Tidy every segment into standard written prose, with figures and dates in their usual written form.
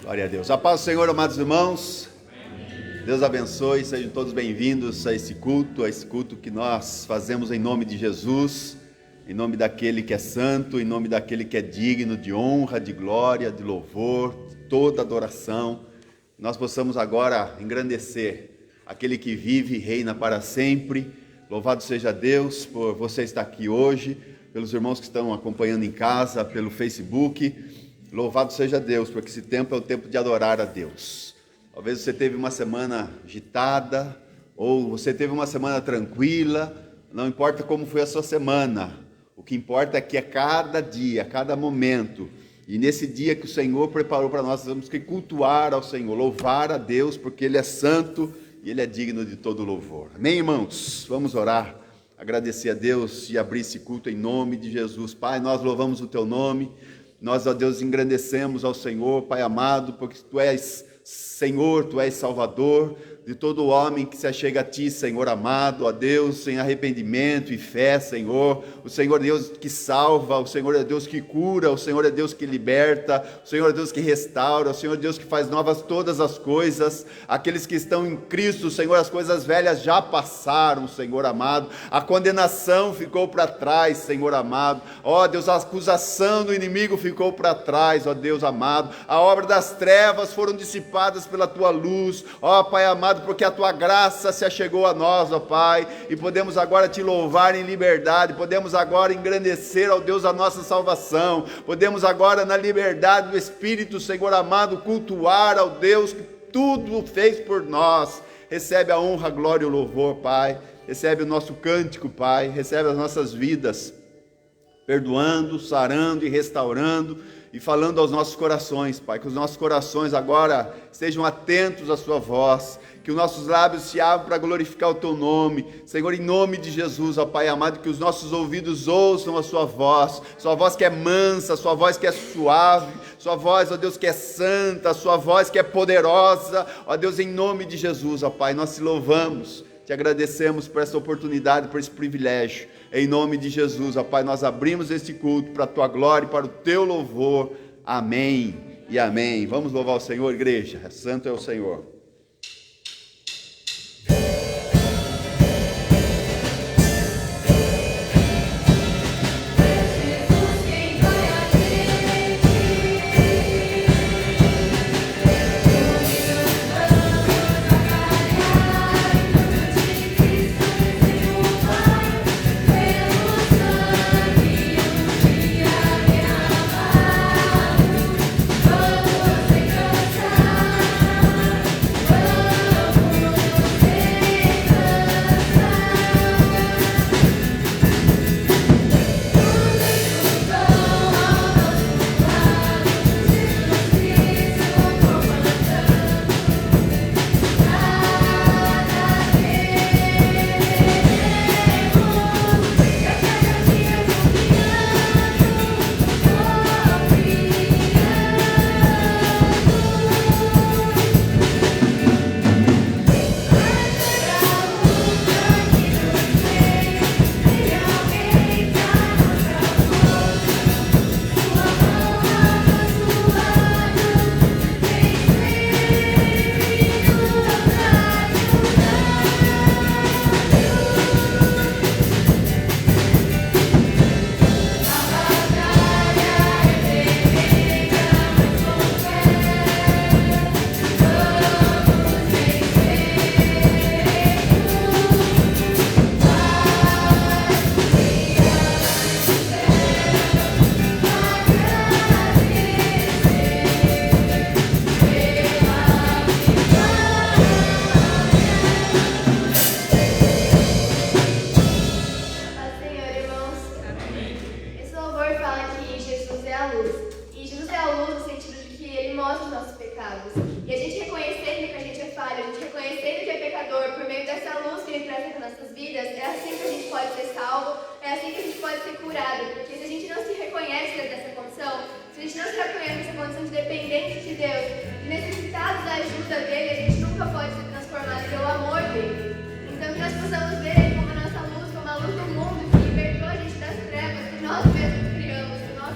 Glória a Deus. A paz do Senhor, amados irmãos. Deus abençoe, sejam todos bem-vindos a esse culto que nós fazemos em nome de Jesus, em nome daquele que é santo, em nome daquele que é digno de honra, de glória, de louvor, de toda adoração. Nós possamos agora engrandecer aquele que vive e reina para sempre. Louvado seja Deus por você estar aqui hoje, pelos irmãos que estão acompanhando em casa, pelo Facebook. Louvado seja Deus, porque esse tempo é o tempo de adorar a Deus. Talvez você teve uma semana agitada, ou você teve uma semana tranquila, não importa como foi a sua semana, o que importa é que a cada dia, a cada momento, e nesse dia que o Senhor preparou para nós temos que cultuar ao Senhor, louvar a Deus, porque Ele é santo e Ele é digno de todo louvor. Amém, irmãos? Vamos orar, agradecer a Deus e abrir esse culto em nome de Jesus. Pai, nós louvamos o Teu nome. Nós, ó Deus, engrandecemos ao Senhor, Pai amado, porque Tu és Senhor, Tu és Salvador de todo homem que se achega a Ti, Senhor amado, ó Deus, em arrependimento e fé, Senhor. O Senhor é Deus que salva, o Senhor é Deus que cura, o Senhor é Deus que liberta, o Senhor é Deus que restaura, o Senhor é Deus que faz novas todas as coisas. Aqueles que estão em Cristo, Senhor, as coisas velhas já passaram, Senhor amado. A condenação ficou para trás, Senhor amado. Ó Deus, a acusação do inimigo ficou para trás, ó Deus amado. A obra das trevas foram dissipadas pela Tua luz, ó Pai amado, porque a Tua graça se achegou a nós, ó Pai, e podemos agora Te louvar em liberdade, podemos agora engrandecer ao Deus a nossa salvação, podemos agora na liberdade do Espírito, Senhor amado, cultuar ao Deus que tudo fez por nós. Recebe a honra, a glória e o louvor, Pai, recebe o nosso cântico, Pai, recebe as nossas vidas, perdoando, sarando e restaurando, e falando aos nossos corações, Pai, que os nossos corações agora estejam atentos à Sua voz, que os nossos lábios se abram para glorificar o Teu nome, Senhor, em nome de Jesus, ó Pai amado, que os nossos ouvidos ouçam a Sua voz que é mansa, Sua voz que é suave, Sua voz, ó Deus, que é santa, Sua voz que é poderosa, ó Deus, em nome de Jesus, ó Pai, nós Te louvamos, Te agradecemos por essa oportunidade, por esse privilégio. Em nome de Jesus, ó Pai, nós abrimos este culto para a Tua glória e para o Teu louvor. Amém e amém. Vamos louvar o Senhor, igreja. Santo é o Senhor.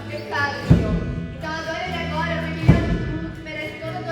Pecado, Senhor. Então adore Ele agora, porque Ele é o mundo que merece toda a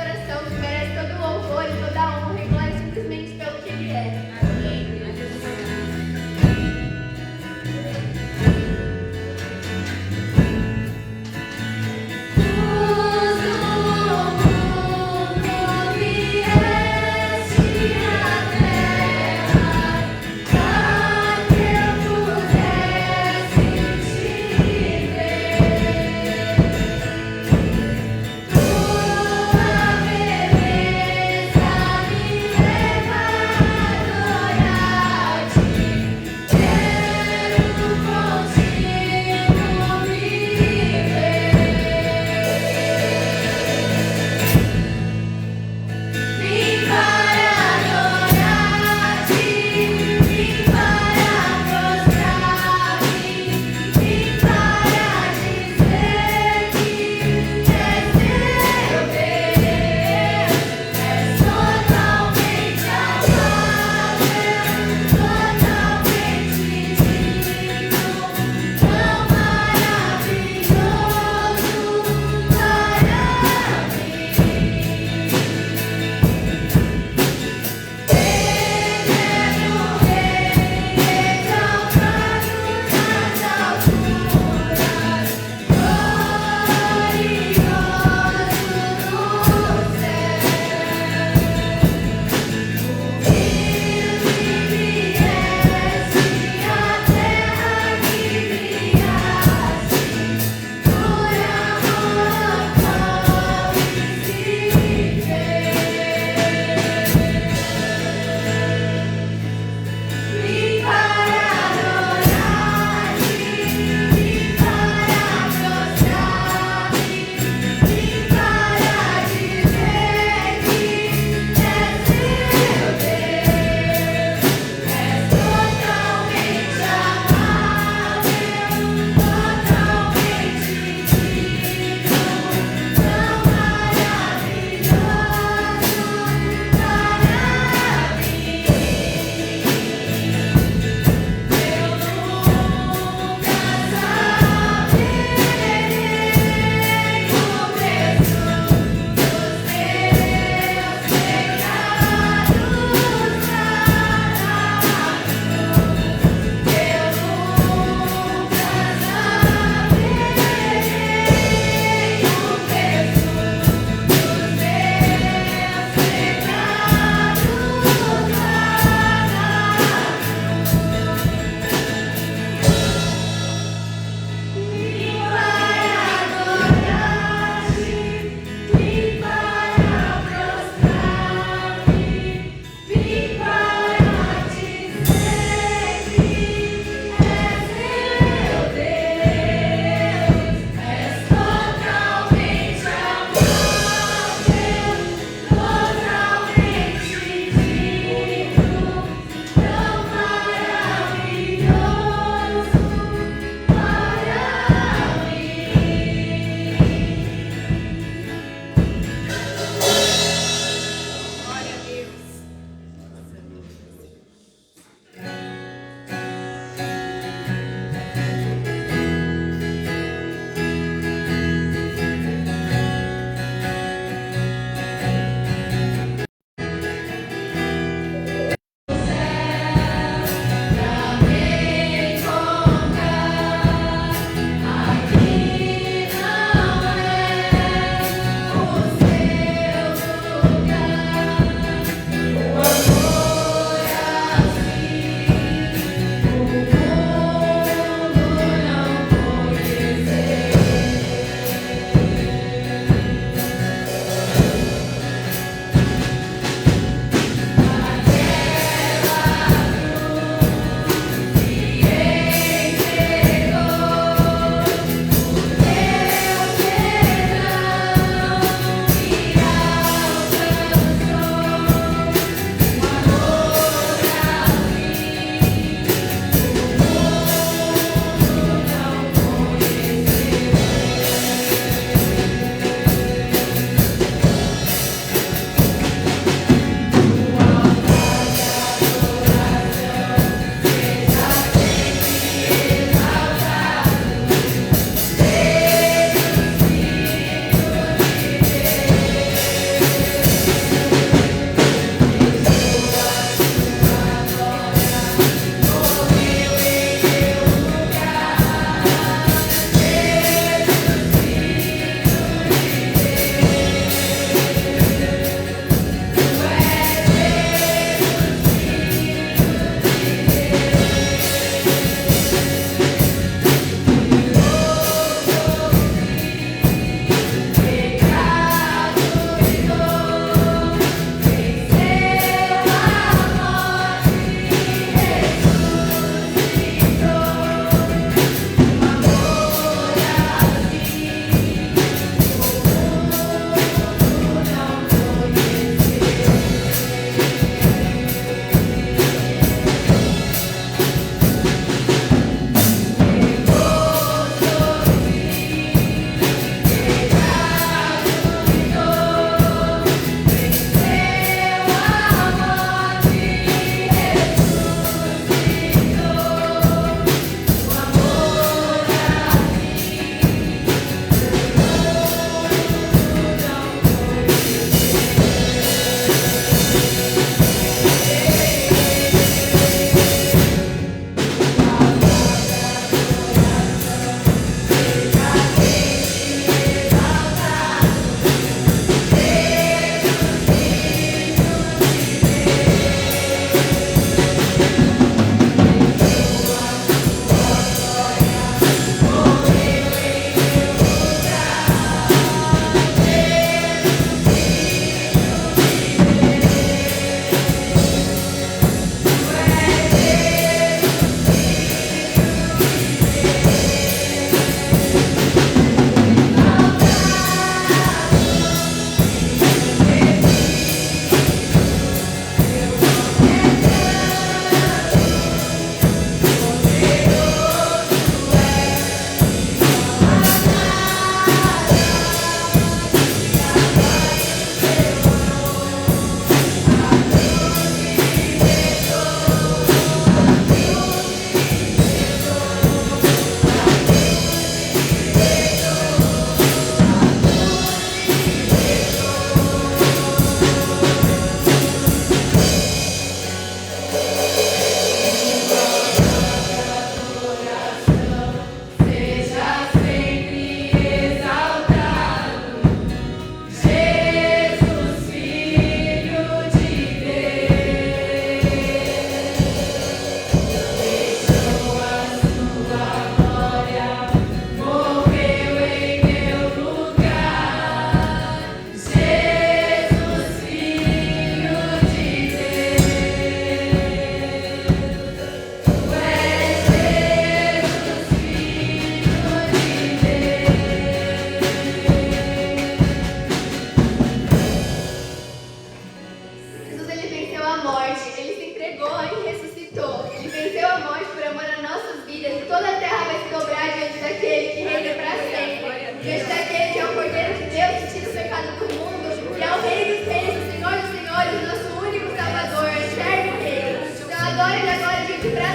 diante daquele que é o Cordeiro de Deus que tira o pecado do mundo, e é o Rei dos Reis, o Senhor dos Senhores, o nosso único Salvador, eterno Rei. Então adore Ele agora, gente, para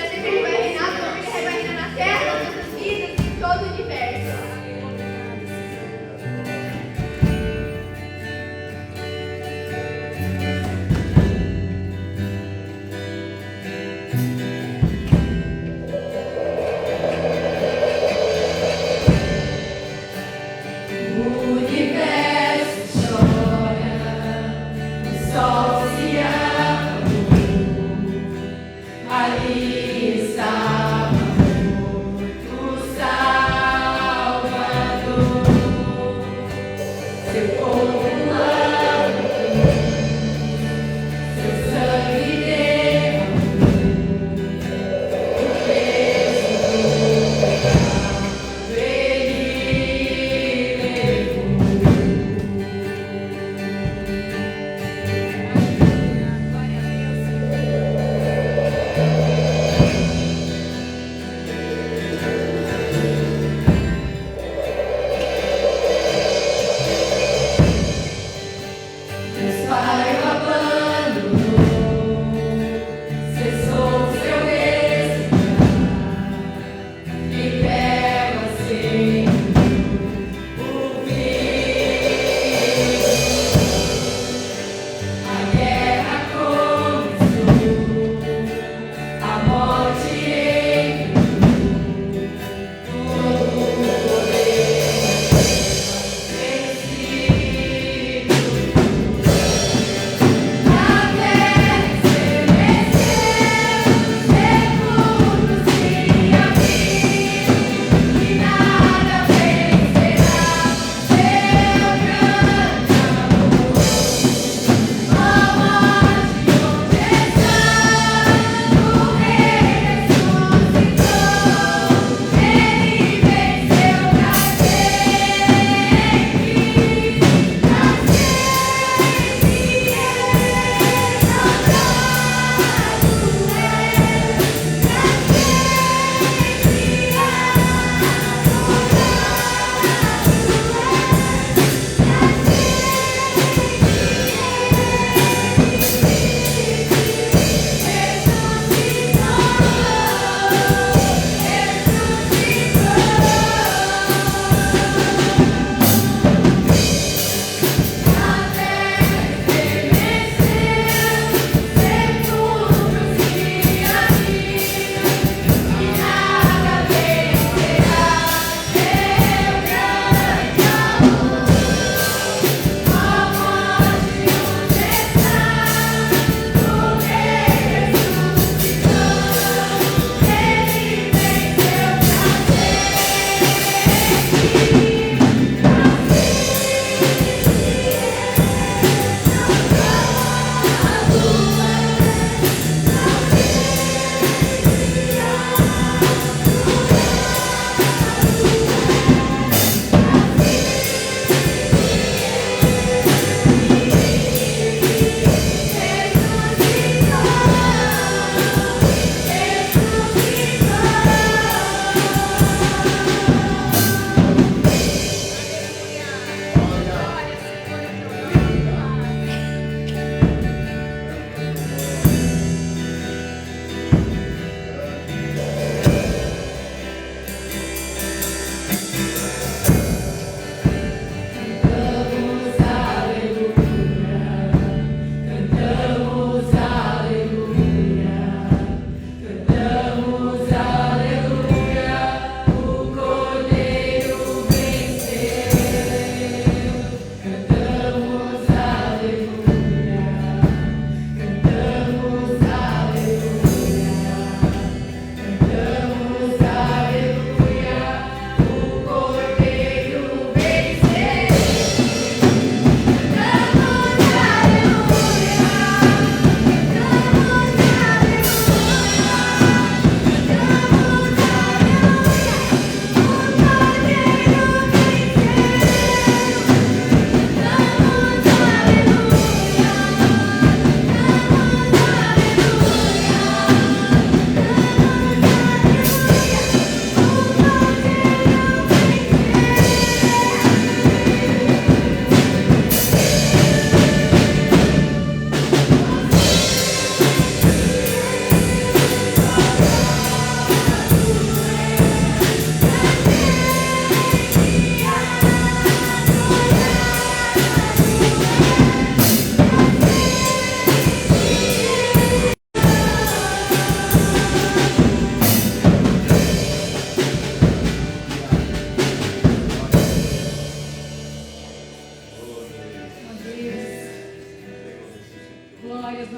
sempre Ele vai reinar, como Ele vai reinar na terra, nas nossas vidas e em todo o universo.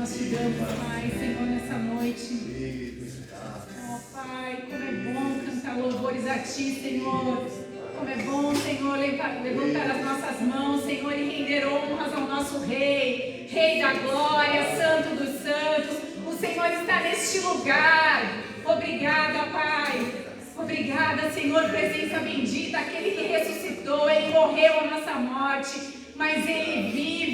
nós te damos, Pai, Senhor, nessa noite. Oh, Pai, como é bom cantar louvores a Ti, Senhor. Como é bom, Senhor, levantar as nossas mãos, Senhor, e render honras ao nosso Rei, Rei da glória, Santo dos santos. O Senhor está neste lugar. Obrigada, Pai. Obrigada, Senhor, presença bendita, aquele que ressuscitou. Ele morreu a nossa morte, mas Ele vive.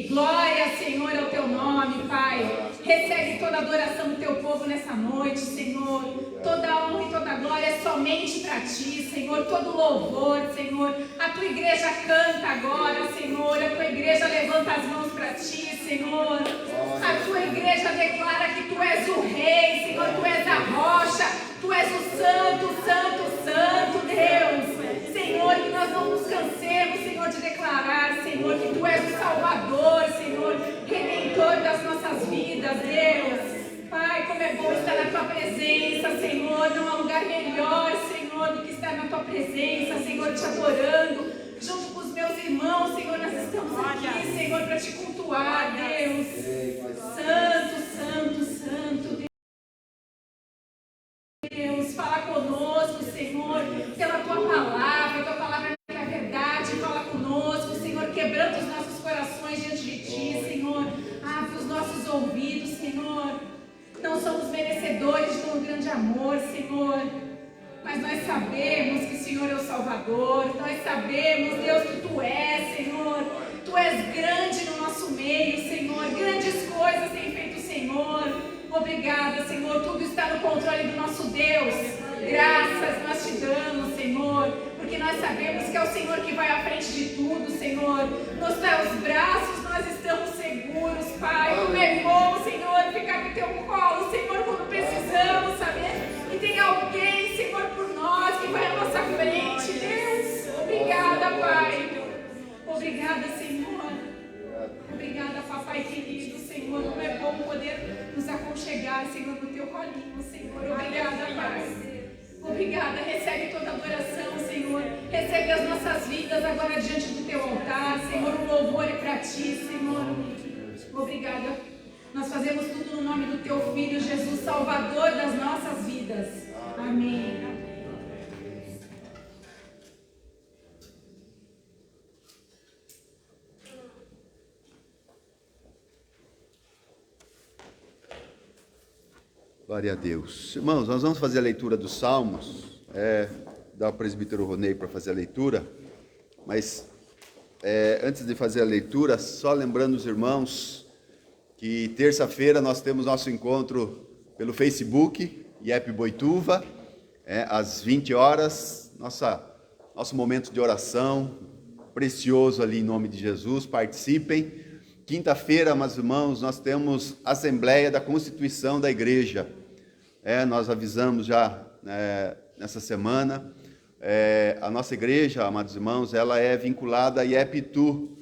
Glória, Senhor, ao Teu nome, Pai. Recebe toda a adoração do Teu povo nessa noite, Senhor. Toda a honra e toda a glória é somente para Ti, Senhor. Todo louvor, Senhor. A Tua igreja canta agora, Senhor. A Tua igreja levanta as mãos para Ti, Senhor. A Tua igreja declara que Tu és o Rei, Senhor. Tu és a rocha. Tu és o Santo, Santo, Santo, Deus. Senhor, que nós não nos cansemos, Senhor, de declarar, Senhor, que Tu és o Salvador, Senhor, Redentor das nossas vidas, Deus. Pai, como é bom estar na Tua presença, Senhor. Não há lugar melhor, Senhor, do que estar na Tua presença, Senhor, te adorando. Junto com os meus irmãos, Senhor, nós estamos aqui, Senhor, para Te cultuar, Deus. Santo, Santo, Santo, Deus. Deus, fala conosco, Senhor, pela Tua palavra que é a verdade, fala conosco, Senhor, quebrando os nossos corações diante de Ti, Senhor. Abre os nossos ouvidos, Senhor. Não somos merecedores de tão grande amor, Senhor, mas nós sabemos que o Senhor é o Salvador. Nós sabemos, Deus, que Tu és, Senhor. Tu és grande no nosso meio, Senhor. Grandes coisas tem feito o Senhor. Obrigada, Senhor. Tudo está no controle do nosso Deus. Graças nós te damos, Senhor, porque nós sabemos que é o Senhor que vai à frente de tudo, Senhor. Nos Teus braços nós estamos seguros, Pai. Como é bom, Senhor, ficar no Teu colo, Senhor, quando precisamos, saber que tem alguém, Senhor, por nós, que vai à nossa frente, Deus. Obrigada, Pai. Obrigada, Senhor. Obrigada, Papai querido, Senhor. Como é bom poder nos aconchegar, Senhor, no Teu colinho, Senhor. Obrigada, Pai. Obrigada. Recebe toda a adoração, Senhor. Recebe as nossas vidas agora diante do Teu altar, Senhor. O louvor é para Ti, Senhor. Obrigada. Nós fazemos tudo no nome do Teu Filho, Jesus, Salvador das nossas vidas. Amém. Glória a Deus. Irmãos, nós vamos fazer a leitura dos Salmos. Dá ao presbítero Ronei para fazer a leitura. Mas, antes de fazer a leitura, só lembrando os irmãos que terça-feira nós temos nosso encontro pelo Facebook, IEP Boituva, às 20 horas. Nosso momento de oração, precioso ali em nome de Jesus. Participem. Quinta-feira, meus irmãos, nós temos Assembleia da Constituição da Igreja. Nós avisamos já nessa semana. A nossa igreja, amados irmãos, ela é vinculada à IEPTU.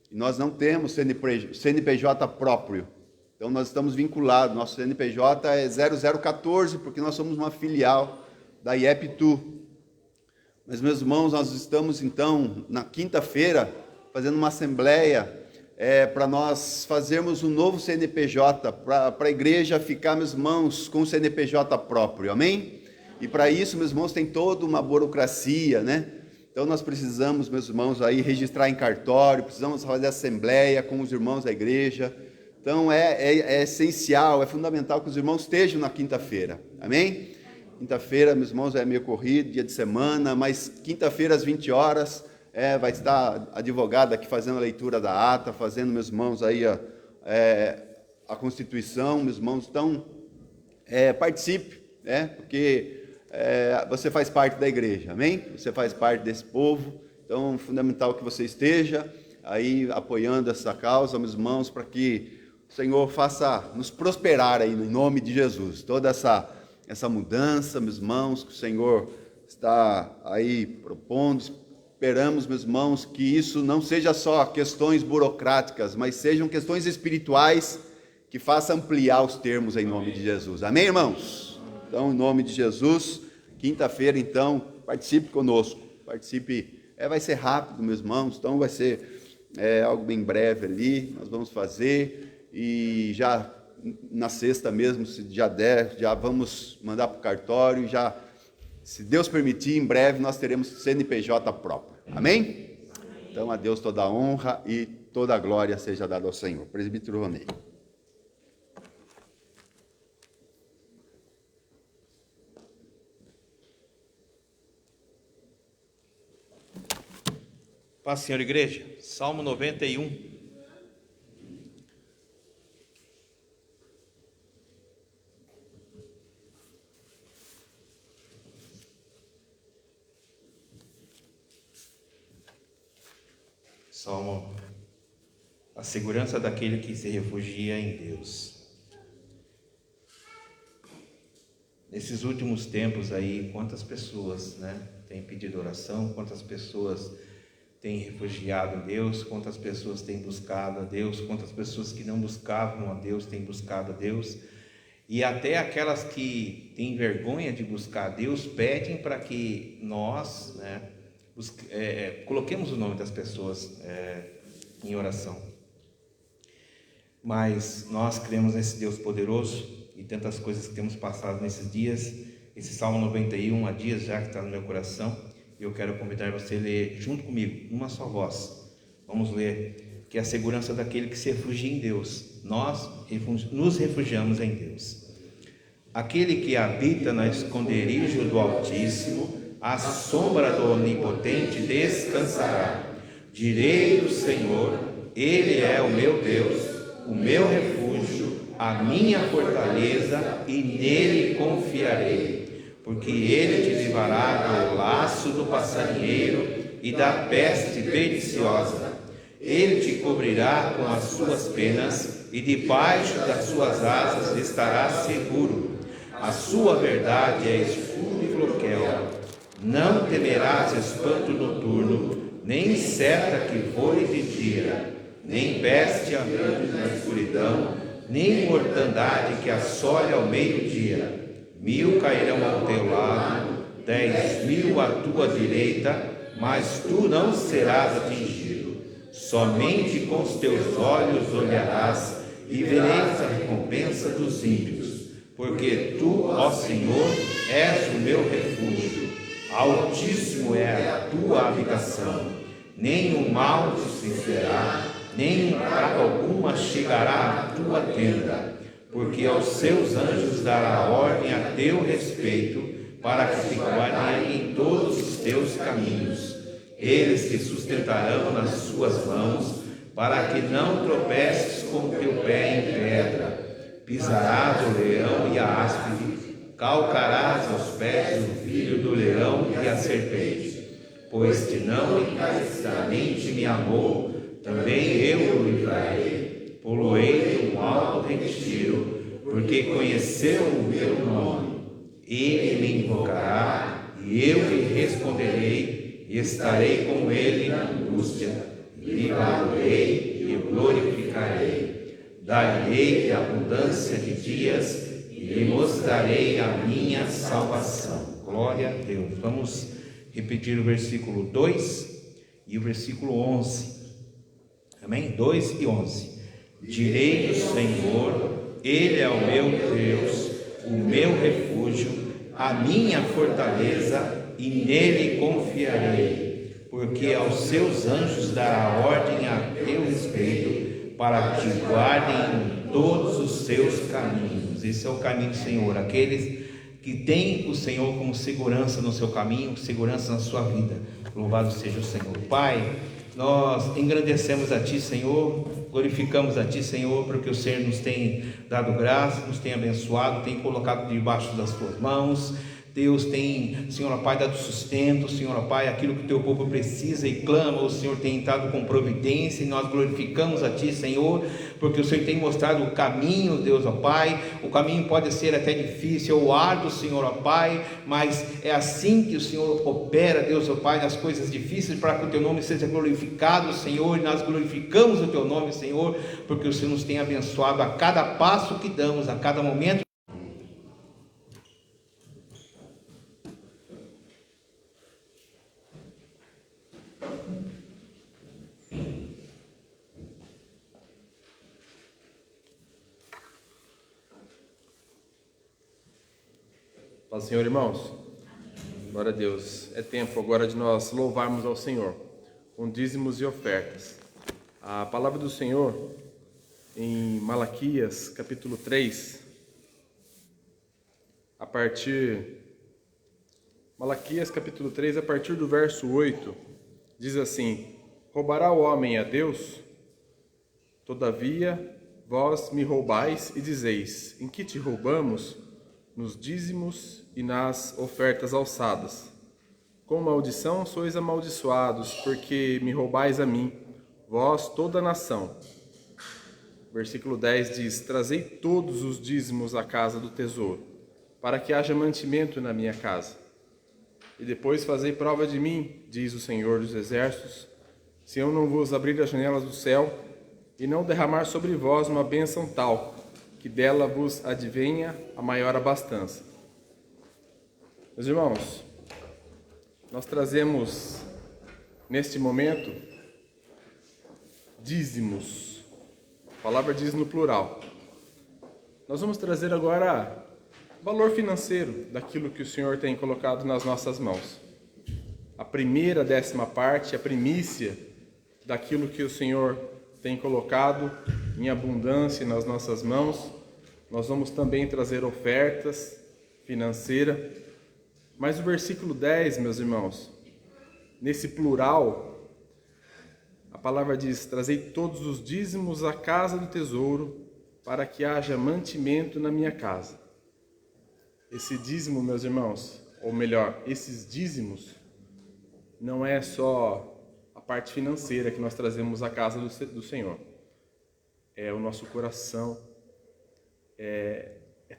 E nós não temos CNPJ próprio. Então, nós estamos vinculados. Nosso CNPJ é 0014, porque nós somos uma filial da IEPTU. Mas, meus irmãos, nós estamos, então, na quinta-feira, fazendo uma assembleia para nós fazermos um novo CNPJ, para a igreja ficar, meus irmãos, com o CNPJ próprio, amém? E para isso, meus irmãos, tem toda uma burocracia, né? Então nós precisamos, meus irmãos, aí registrar em cartório, precisamos fazer assembleia com os irmãos da igreja. Então é essencial, é fundamental que os irmãos estejam na quinta-feira, amém? Quinta-feira, meus irmãos, é meio corrido, dia de semana, mas quinta-feira às 20 horas, vai estar a advogada aqui fazendo a leitura da ata, fazendo, meus irmãos, aí a Constituição, meus irmãos. Então, participe, porque você faz parte da igreja, amém? Você faz parte desse povo, então é fundamental que você esteja aí apoiando essa causa, meus irmãos, para que o Senhor faça nos prosperar aí, em nome de Jesus. Toda essa mudança, meus irmãos, que o Senhor está aí propondo. Esperamos, meus irmãos, que isso não seja só questões burocráticas, mas sejam questões espirituais que façam ampliar os termos em nome de Jesus. Amém, irmãos? Então, em nome de Jesus, quinta-feira, então, participe conosco. Participe, vai ser rápido, meus irmãos, então vai ser algo bem breve ali, nós vamos fazer e já na sexta mesmo, se já der, já vamos mandar para o cartório e já, se Deus permitir, em breve nós teremos CNPJ próprio. Amém? Então, a Deus toda a honra e toda a glória seja dada ao Senhor. Presbítero Ronei. Paz, Senhor, igreja. Salmo 91. Salmo, a segurança daquele que se refugia em Deus. Nesses últimos tempos aí, quantas pessoas, têm pedido oração, quantas pessoas têm refugiado em Deus, quantas pessoas têm buscado a Deus, quantas pessoas que não buscavam a Deus têm buscado a Deus, e até aquelas que têm vergonha de buscar a Deus pedem para que nós, coloquemos o nome das pessoas em oração. Mas nós cremos nesse Deus poderoso e tantas coisas que temos passado nesses dias. Esse Salmo 91, há dias já que está no meu coração, e eu quero convidar você a ler junto comigo, numa só voz. Vamos ler, que é a segurança daquele que se refugia em Deus. Nós nos refugiamos em Deus. Aquele que habita no esconderijo do Altíssimo, à sombra do Onipotente descansará. Direi do Senhor, Ele é o meu Deus, o meu refúgio, a minha fortaleza, e nele confiarei. Porque Ele te livrará do laço do passarinheiro e da peste perniciosa. Ele te cobrirá com as suas penas, e debaixo das suas asas estarás seguro. A sua verdade é escudo e floquel. Não temerás espanto noturno, nem seta que voe de dia, nem peste andando na escuridão, nem mortandade que assole ao meio-dia. 1000 cairão ao teu lado, 10.000 à tua direita, mas tu não serás atingido. Somente com os teus olhos olharás e vereis a recompensa dos ímpios, porque tu, ó Senhor, és o meu refúgio. Altíssimo é a tua habitação, nenhum mal te sucederá, nem praga alguma chegará à tua tenda, porque aos seus anjos dará ordem a teu respeito, para que te guardem em todos os teus caminhos. Eles te sustentarão nas suas mãos, para que não tropeces com o teu pé em pedra. Pisarás o leão e a áspide, calcarás aos pés o filho do leão e a serpente. Pois que não encarecidamente me amou, também eu o livrarei. Poloei um alto retiro, porque conheceu o meu nome. Ele me invocará, e eu lhe responderei, e estarei com ele na angústia. Livrá-lo-ei e o glorificarei. Dar-lhe a abundância de dias, e lhe mostrarei a minha salvação. Glória a Deus. Vamos repetir o versículo 2 e o versículo 11. Amém? 2 e 11. Direi do Senhor, Ele é o meu Deus, o meu refúgio, a minha fortaleza, e nele confiarei. Porque aos seus anjos dará ordem a teu respeito, para que te guardem em todos os seus caminhos. Esse é o caminho do Senhor. Aqueles que têm o Senhor como segurança no seu caminho, segurança na sua vida. Louvado seja o Senhor. Pai, nós engrandecemos a Ti, Senhor, glorificamos a Ti, Senhor, porque o Senhor nos tem dado graça, nos tem abençoado, tem colocado debaixo das Tuas mãos. Deus tem, Senhor Pai, dado sustento, Senhor Pai, aquilo que o Teu povo precisa e clama, o Senhor tem entrado com providência, e nós glorificamos a Ti, Senhor, porque o Senhor tem mostrado o caminho, Deus, ó Pai. O caminho pode ser até difícil ou árduo, Senhor, ó Pai, mas é assim que o Senhor opera, Deus, ó Pai, nas coisas difíceis, para que o Teu nome seja glorificado, Senhor, e nós glorificamos o Teu nome, Senhor, porque o Senhor nos tem abençoado a cada passo que damos, a cada momento. Paz do Senhor, irmãos. Glória a Deus. É tempo agora de nós louvarmos ao Senhor com dízimos e ofertas. A palavra do Senhor em Malaquias, capítulo 3, Malaquias, capítulo 3, a partir do verso 8, diz assim: Roubará o homem a Deus? Todavia, vós me roubais e dizeis: em que te roubamos? Nos dízimos e nas ofertas alçadas. Com maldição sois amaldiçoados, porque me roubais a mim, vós toda a nação. Versículo 10 diz: Trazei todos os dízimos à casa do tesouro, para que haja mantimento na minha casa. E depois fazei prova de mim, diz o Senhor dos Exércitos, se eu não vos abrir as janelas do céu e não derramar sobre vós uma bênção tal, que dela vos advenha a maior abastança. Meus irmãos, nós trazemos neste momento dízimos. A palavra diz no plural. Nós vamos trazer agora valor financeiro daquilo que o Senhor tem colocado nas nossas mãos. A primeira 10ª parte, a primícia daquilo que o Senhor tem colocado em abundância nas nossas mãos. Nós vamos também trazer ofertas financeiras. Mas o versículo 10, meus irmãos, nesse plural, a palavra diz: Trazei todos os dízimos à casa do tesouro, para que haja mantimento na minha casa. Esse dízimo, meus irmãos, ou melhor, esses dízimos, não é só a parte financeira que nós trazemos à casa do Senhor. É o nosso coração, é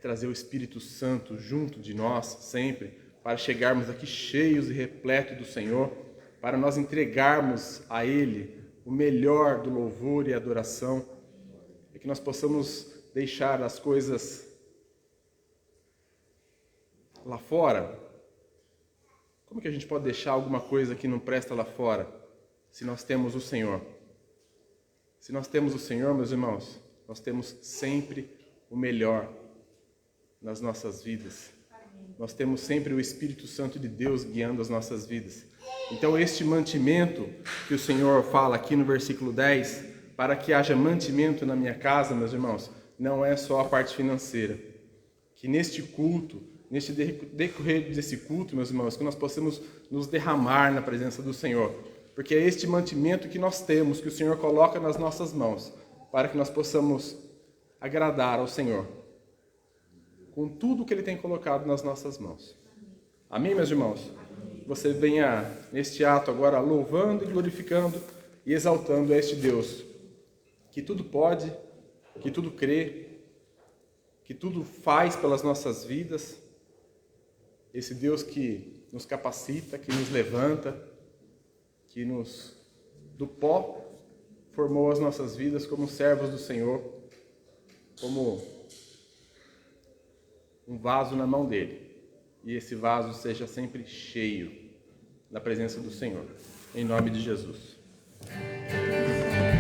trazer o Espírito Santo junto de nós sempre, para chegarmos aqui cheios e repletos do Senhor, para nós entregarmos a Ele o melhor do louvor e adoração, e que nós possamos deixar as coisas lá fora. Como que a gente pode deixar alguma coisa que não presta lá fora, se nós temos o Senhor? Se nós temos o Senhor, meus irmãos, nós temos sempre o melhor nas nossas vidas. Nós temos sempre o Espírito Santo de Deus guiando as nossas vidas. Então, este mantimento que o Senhor fala aqui no versículo 10, para que haja mantimento na minha casa, meus irmãos, não é só a parte financeira. Que neste culto, neste decorrer desse culto, meus irmãos, que nós possamos nos derramar na presença do Senhor. Porque é este mantimento que nós temos, que o Senhor coloca nas nossas mãos, para que nós possamos agradar ao Senhor, com tudo que Ele tem colocado nas nossas mãos. Amém, meus irmãos? Você venha neste ato agora louvando e glorificando e exaltando este Deus, que tudo pode, que tudo crê, que tudo faz pelas nossas vidas. Esse Deus que nos capacita, que nos levanta, que do pó formou as nossas vidas como servos do Senhor, como um vaso na mão dele. E esse vaso seja sempre cheio da presença do Senhor. Em nome de Jesus. Para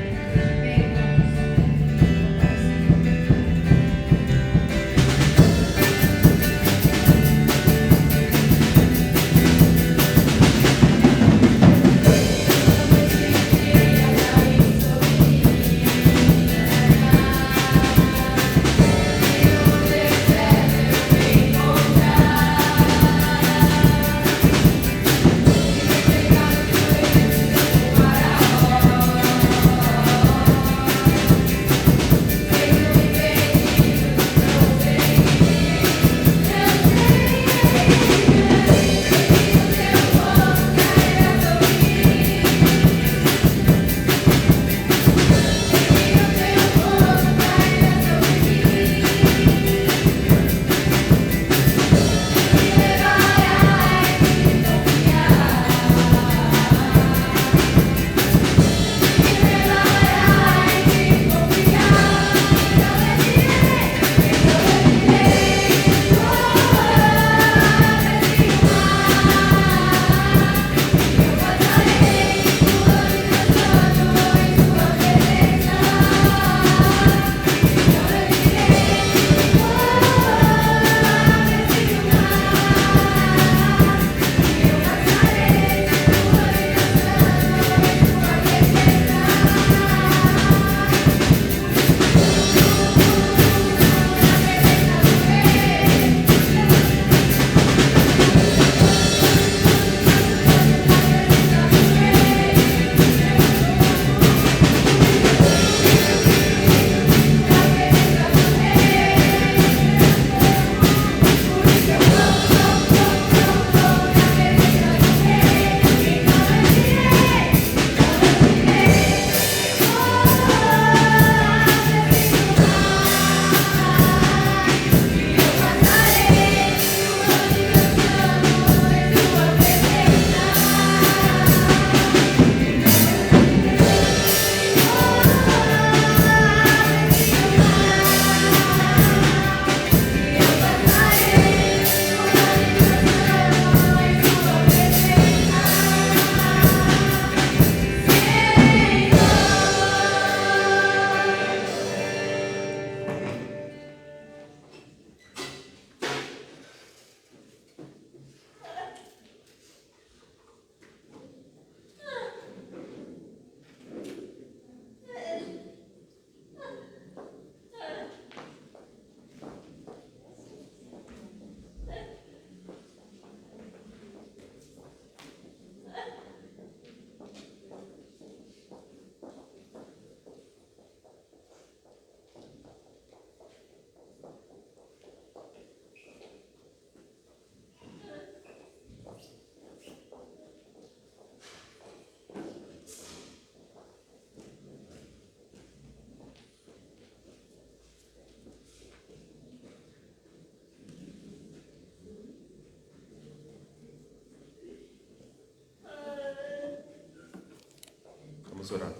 Vamos orar.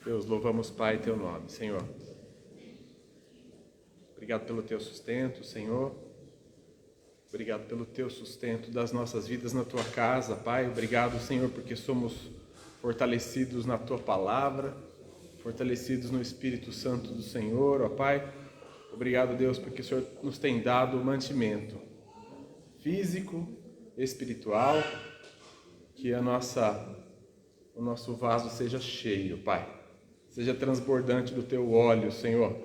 Deus, louvamos, Pai, teu nome, Senhor. Obrigado pelo teu sustento, Senhor. Obrigado pelo teu sustento das nossas vidas na tua casa, Pai. Obrigado, Senhor, porque somos fortalecidos na tua palavra, fortalecidos no Espírito Santo do Senhor, ó Pai. Obrigado, Deus, porque o Senhor nos tem dado mantimento físico, espiritual, que o nosso vaso seja cheio, Pai. Seja transbordante do teu óleo, Senhor.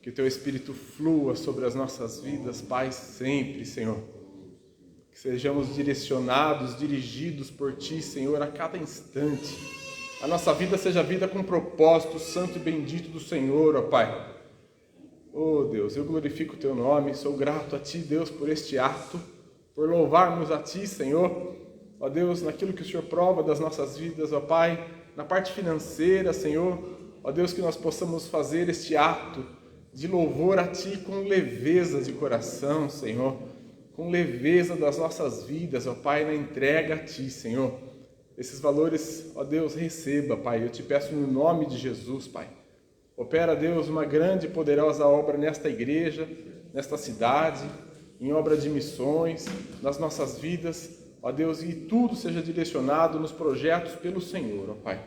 Que o teu Espírito flua sobre as nossas vidas, Pai, sempre, Senhor. Que sejamos direcionados, dirigidos por Ti, Senhor, a cada instante. A nossa vida seja vida com propósito santo e bendito do Senhor, ó Pai. Oh Deus, eu glorifico o Teu nome, sou grato a Ti, Deus, por este ato, por louvarmos a Ti, Senhor. Ó Deus, naquilo que o Senhor prova das nossas vidas, ó Pai, na parte financeira, Senhor. Ó Deus, que nós possamos fazer este ato de louvor a Ti com leveza de coração, Senhor. Com leveza das nossas vidas, ó Pai, na entrega a Ti, Senhor. Esses valores, ó Deus, receba, Pai. Eu te peço no nome de Jesus, Pai. Opera, Deus, uma grande e poderosa obra nesta igreja, nesta cidade, em obra de missões, nas nossas vidas, ó Deus, e tudo seja direcionado nos projetos pelo Senhor, ó Pai.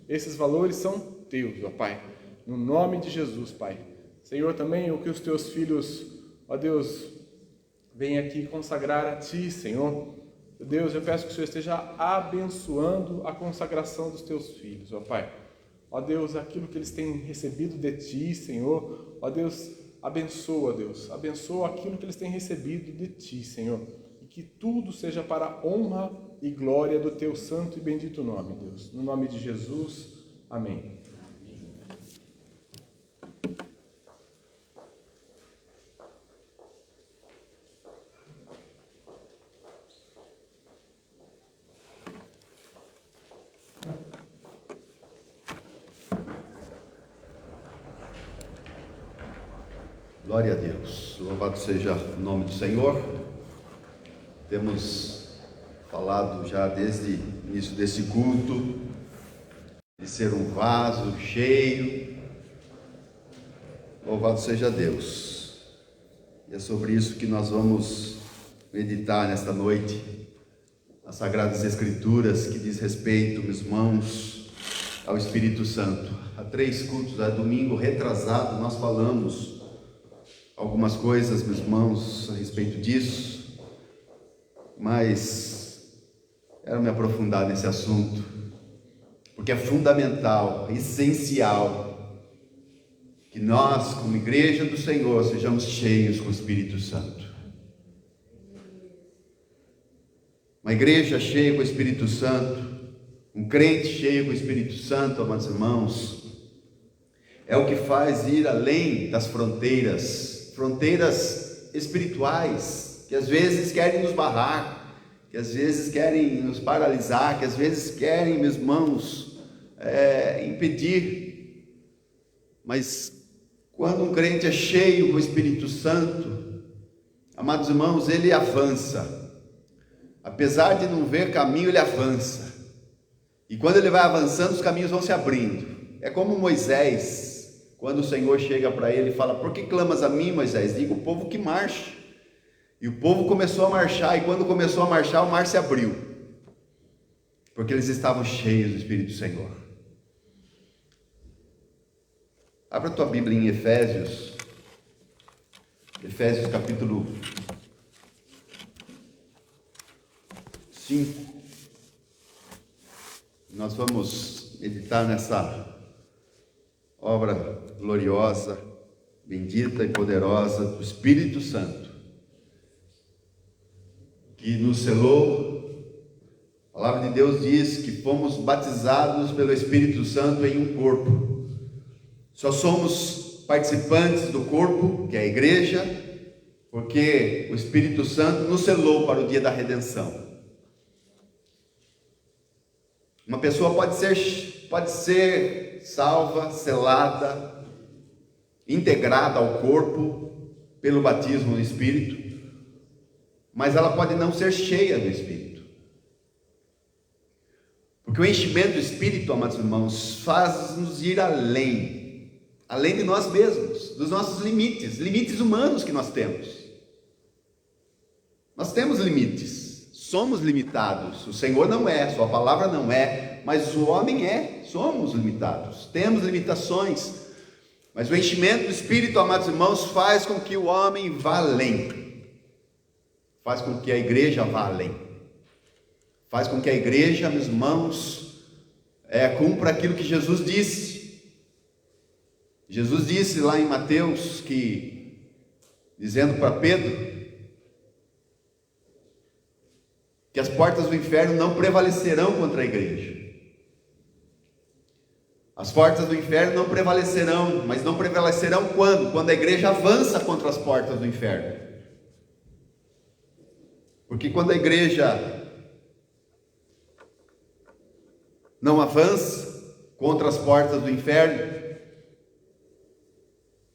Esses valores são Teus, ó Pai. No nome de Jesus, Pai. Senhor, também o que os Teus filhos, ó Deus, venham aqui consagrar a Ti, Senhor. Deus, eu peço que o Senhor esteja abençoando a consagração dos Teus filhos, ó Pai. Ó Deus, aquilo que eles têm recebido de Ti, Senhor, ó Deus, abençoa, Deus. Abençoa aquilo que eles têm recebido de Ti, Senhor. E que tudo seja para a honra e glória do Teu santo e bendito nome, Deus. No nome de Jesus, amém. Glória a Deus, louvado seja o nome do Senhor. Temos falado já desde o início desse culto, de ser um vaso cheio. Louvado seja Deus. E é sobre isso que nós vamos meditar nesta noite, as Sagradas Escrituras, que diz respeito, meus irmãos, ao Espírito Santo. Há 3 cultos, domingo retrasado, nós falamos algumas coisas, meus irmãos, a respeito disso, mas quero me aprofundar nesse assunto, porque é fundamental, essencial, que nós, como igreja do Senhor, sejamos cheios com o Espírito Santo. Uma igreja cheia com o Espírito Santo, um crente cheio com o Espírito Santo, amados irmãos, é o que faz ir além das fronteiras espirituais, que às vezes querem nos barrar, que às vezes querem nos paralisar, que às vezes querem, meus irmãos, impedir. Mas quando um crente é cheio com o Espírito Santo, amados irmãos, ele avança. Apesar de não ver caminho, ele avança. E quando ele vai avançando, os caminhos vão se abrindo. É como Moisés, quando o Senhor chega para ele e fala: por que clamas a mim, Moisés? Diga o povo que marche. E o povo começou a marchar, e quando começou a marchar, o mar se abriu, porque eles estavam cheios do Espírito do Senhor. Abra a tua Bíblia em Efésios capítulo 5. Nós vamos meditar nessa obra gloriosa, bendita e poderosa do Espírito Santo, que nos selou. A palavra de Deus diz que fomos batizados pelo Espírito Santo em um corpo. Só somos participantes do corpo, que é a igreja, porque o Espírito Santo nos selou para o dia da redenção. Uma pessoa pode ser salva, selada, integrada ao corpo pelo batismo no Espírito, mas ela pode não ser cheia do Espírito. Porque o enchimento do Espírito, amados irmãos, faz-nos ir além de nós mesmos, dos nossos limites humanos que nós temos. Nós temos limites, somos limitados. O Senhor não é, sua palavra não é, mas o homem é, somos limitados, temos limitações. Mas o enchimento do Espírito, amados irmãos, faz com que o homem vá além, faz com que a igreja vá além. Faz com que a igreja, meus irmãos, cumpra aquilo que Jesus disse. Jesus disse lá em Mateus, dizendo para Pedro, que as portas do inferno não prevalecerão contra a igreja. As portas do inferno não prevalecerão, mas não prevalecerão quando? Quando a igreja avança contra as portas do inferno. Porque quando a igreja não avança contra as portas do inferno,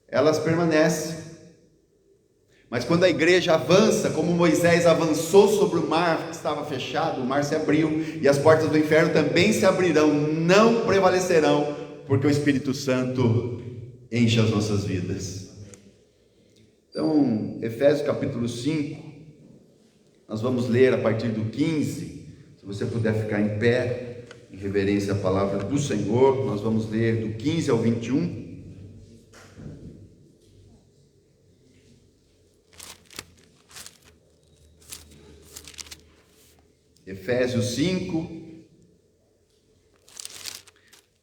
elas permanecem. Mas quando a igreja avança, como Moisés avançou sobre o mar que estava fechado, o mar se abriu, e as portas do inferno também se abrirão, não prevalecerão, porque o Espírito Santo enche as nossas vidas. Então, Efésios capítulo 5, nós vamos ler a partir do 15, se você puder ficar em pé, em reverência à palavra do Senhor, nós vamos ler do 15 ao 21. Efésios 5,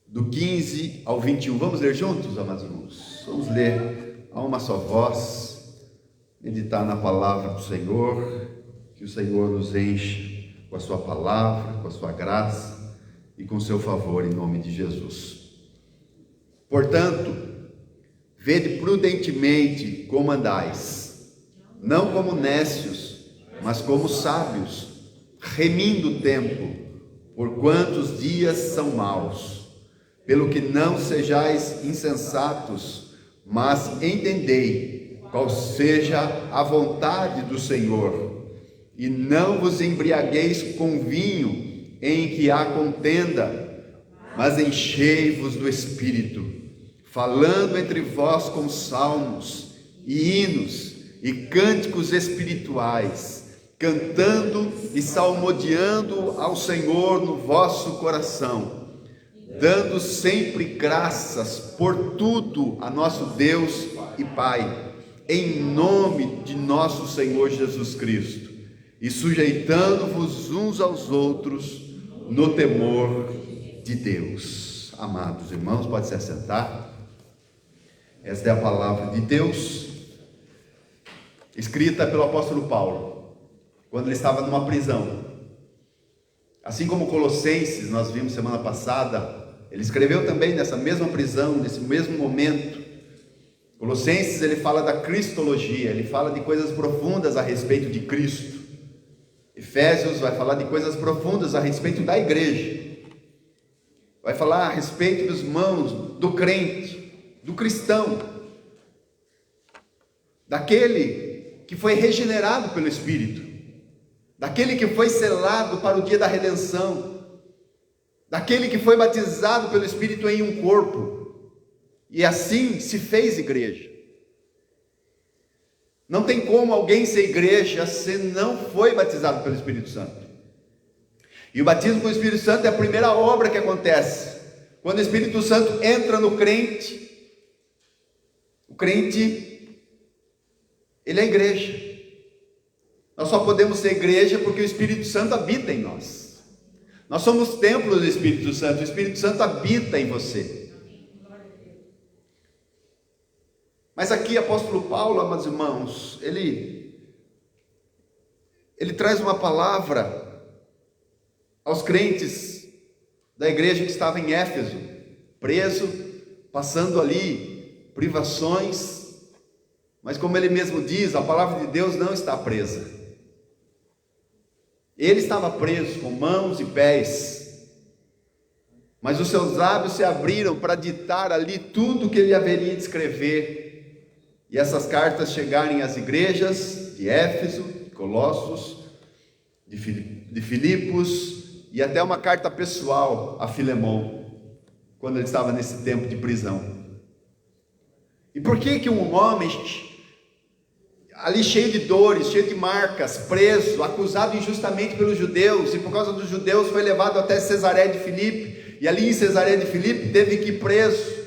do 15 ao 21. Vamos ler juntos, amados irmãos? Vamos ler a uma só voz, meditar na palavra do Senhor, que o Senhor nos enche com a sua palavra, com a sua graça e com seu favor, em nome de Jesus. Portanto, vede prudentemente como andais, não como nécios, mas como sábios, remindo o tempo, porquanto os dias são maus. Pelo que não sejais insensatos, mas entendei qual seja a vontade do Senhor, e não vos embriagueis com vinho, em que há contenda, mas enchei-vos do Espírito, falando entre vós com salmos, e hinos, e cânticos espirituais, cantando e salmodiando ao Senhor no vosso coração, dando sempre graças por tudo a nosso Deus e Pai, em nome de nosso Senhor Jesus Cristo, e sujeitando-vos uns aos outros no temor de Deus. Amados irmãos, pode se assentar. Esta é a palavra de Deus, escrita pelo apóstolo Paulo, quando ele estava numa prisão. Assim como Colossenses, nós vimos semana passada, ele escreveu também nessa mesma prisão, nesse mesmo momento. Colossenses, ele fala da cristologia, ele fala de coisas profundas a respeito de Cristo. Efésios vai falar de coisas profundas a respeito da igreja, vai falar a respeito dos irmãos, do crente, do cristão, daquele que foi regenerado pelo Espírito, daquele que foi selado para o dia da redenção, daquele que foi batizado pelo Espírito em um corpo, e assim se fez igreja. Não tem como alguém ser igreja se não foi batizado pelo Espírito Santo. E o batismo com o Espírito Santo é a primeira obra que acontece. Quando o Espírito Santo entra no crente, o crente, ele é igreja. Nós só podemos ser igreja porque o Espírito Santo habita em nós. Nós somos templos do Espírito Santo, o Espírito Santo habita em você. Mas aqui, apóstolo Paulo, amados irmãos, ele traz uma palavra aos crentes da igreja que estava em Éfeso, preso, passando ali privações, mas como ele mesmo diz, a palavra de Deus não está presa. Ele estava preso com mãos e pés, mas os seus lábios se abriram para ditar ali tudo o que ele haveria de escrever, e essas cartas chegarem às igrejas de Éfeso, Colossos, de Filipos e até uma carta pessoal a Filemon, quando ele estava nesse tempo de prisão. E por que um homem ali cheio de dores, cheio de marcas, preso, acusado injustamente pelos judeus, e por causa dos judeus foi levado até Cesareia de Filipe, e ali em Cesareia de Filipe teve que ir preso?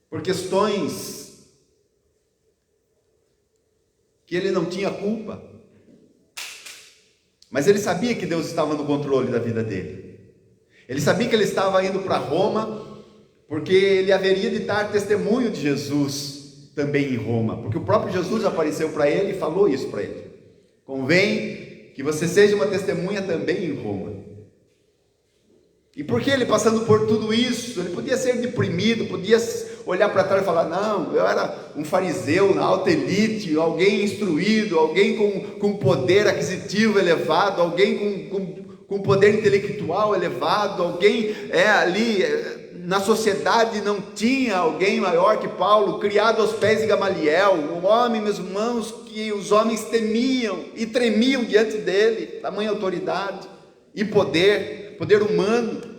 Por questões que ele não tinha culpa, mas ele sabia que Deus estava no controle da vida dele. Ele sabia que ele estava indo para Roma, porque ele haveria de dar testemunho de Jesus também em Roma, porque o próprio Jesus apareceu para ele e falou isso para ele: convém que você seja uma testemunha também em Roma. E porque ele, passando por tudo isso, ele podia ser deprimido, podia olhar para trás e falar: não, eu era um fariseu na alta elite, alguém instruído, alguém com poder aquisitivo elevado, alguém com poder intelectual elevado, alguém ali na sociedade não tinha alguém maior que Paulo, criado aos pés de Gamaliel, um homem, meus irmãos, que os homens temiam e tremiam diante dele, tamanha autoridade e poder humano.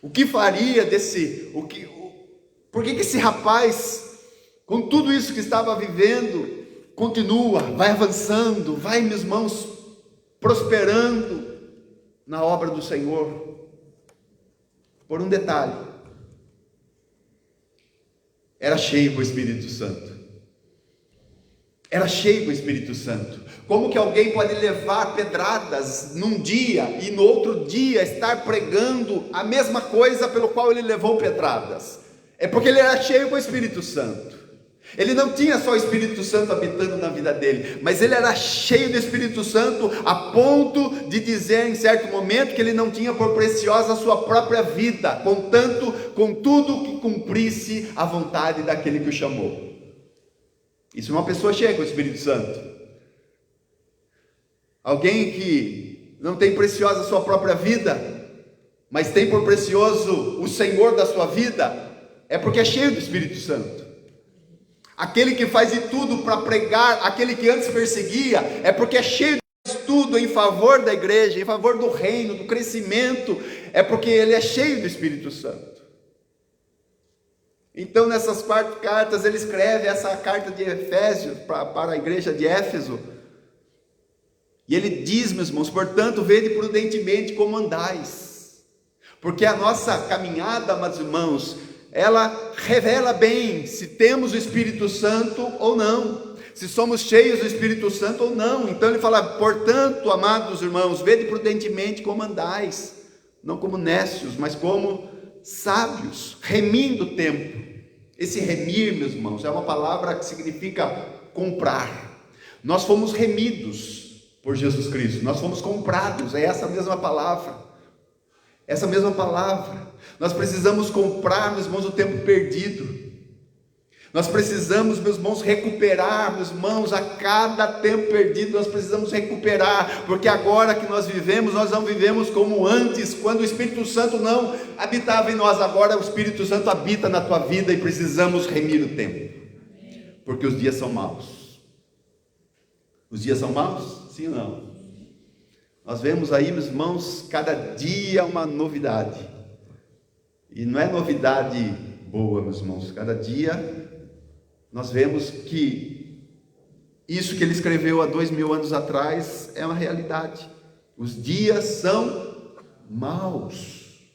O que faria por que esse rapaz, com tudo isso que estava vivendo, continua, vai avançando, vai, meus irmãos, prosperando na obra do Senhor? Por um detalhe: era cheio com o Espírito Santo. Era cheio com o Espírito Santo. Como que alguém pode levar pedradas num dia e no outro dia estar pregando a mesma coisa pelo qual ele levou pedradas? É porque ele era cheio com o Espírito Santo. Ele não tinha só o Espírito Santo habitando na vida dele, mas ele era cheio do Espírito Santo a ponto de dizer em certo momento que ele não tinha por preciosa a sua própria vida, contudo que cumprisse a vontade daquele que o chamou. Isso é uma pessoa cheia com o Espírito Santo. Alguém que não tem preciosa a sua própria vida, mas tem por precioso o Senhor da sua vida, é porque é cheio do Espírito Santo. Aquele que faz de tudo para pregar, aquele que antes perseguia, é porque é cheio de tudo em favor da igreja, em favor do reino, do crescimento, é porque ele é cheio do Espírito Santo. Então, nessas 4 cartas, ele escreve essa carta de Efésios para a igreja de Éfeso, e ele diz, meus irmãos: portanto, vede prudentemente como andais, porque a nossa caminhada, meus irmãos, ela revela bem se temos o Espírito Santo ou não, se somos cheios do Espírito Santo ou não. Então ele fala: portanto, amados irmãos, vede prudentemente como andais, não como nécios, mas como sábios, remindo o tempo. Esse remir, meus irmãos, é uma palavra que significa comprar. Nós fomos remidos por Jesus Cristo, nós fomos comprados, é essa mesma palavra. Essa mesma palavra. Nós precisamos comprar, meus irmãos, o tempo perdido. Nós precisamos, meus irmãos, recuperar, meus irmãos, a cada tempo perdido nós precisamos recuperar, porque agora que nós vivemos, nós não vivemos como antes, quando o Espírito Santo não habitava em nós. Agora o Espírito Santo habita na tua vida e precisamos remir o tempo, porque os dias são maus. Os dias são maus? Sim ou não? Nós vemos aí, meus irmãos, cada dia uma novidade, e não é novidade boa, meus irmãos. Cada dia nós vemos que isso que ele escreveu há 2000 anos atrás é uma realidade. Os dias são maus,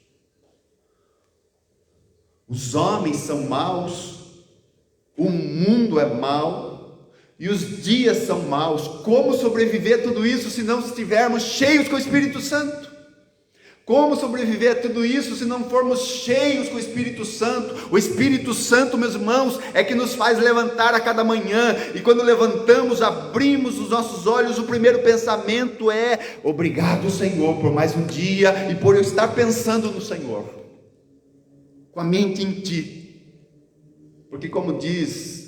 os homens são maus, o mundo é mau, e os dias são maus. Como sobreviver a tudo isso se não estivermos cheios com o Espírito Santo? Como sobreviver a tudo isso se não formos cheios com o Espírito Santo? O Espírito Santo, meus irmãos, é que nos faz levantar a cada manhã, e quando levantamos, abrimos os nossos olhos, o primeiro pensamento é: obrigado, Senhor, por mais um dia e por eu estar pensando no Senhor, com a mente em Ti. Porque como diz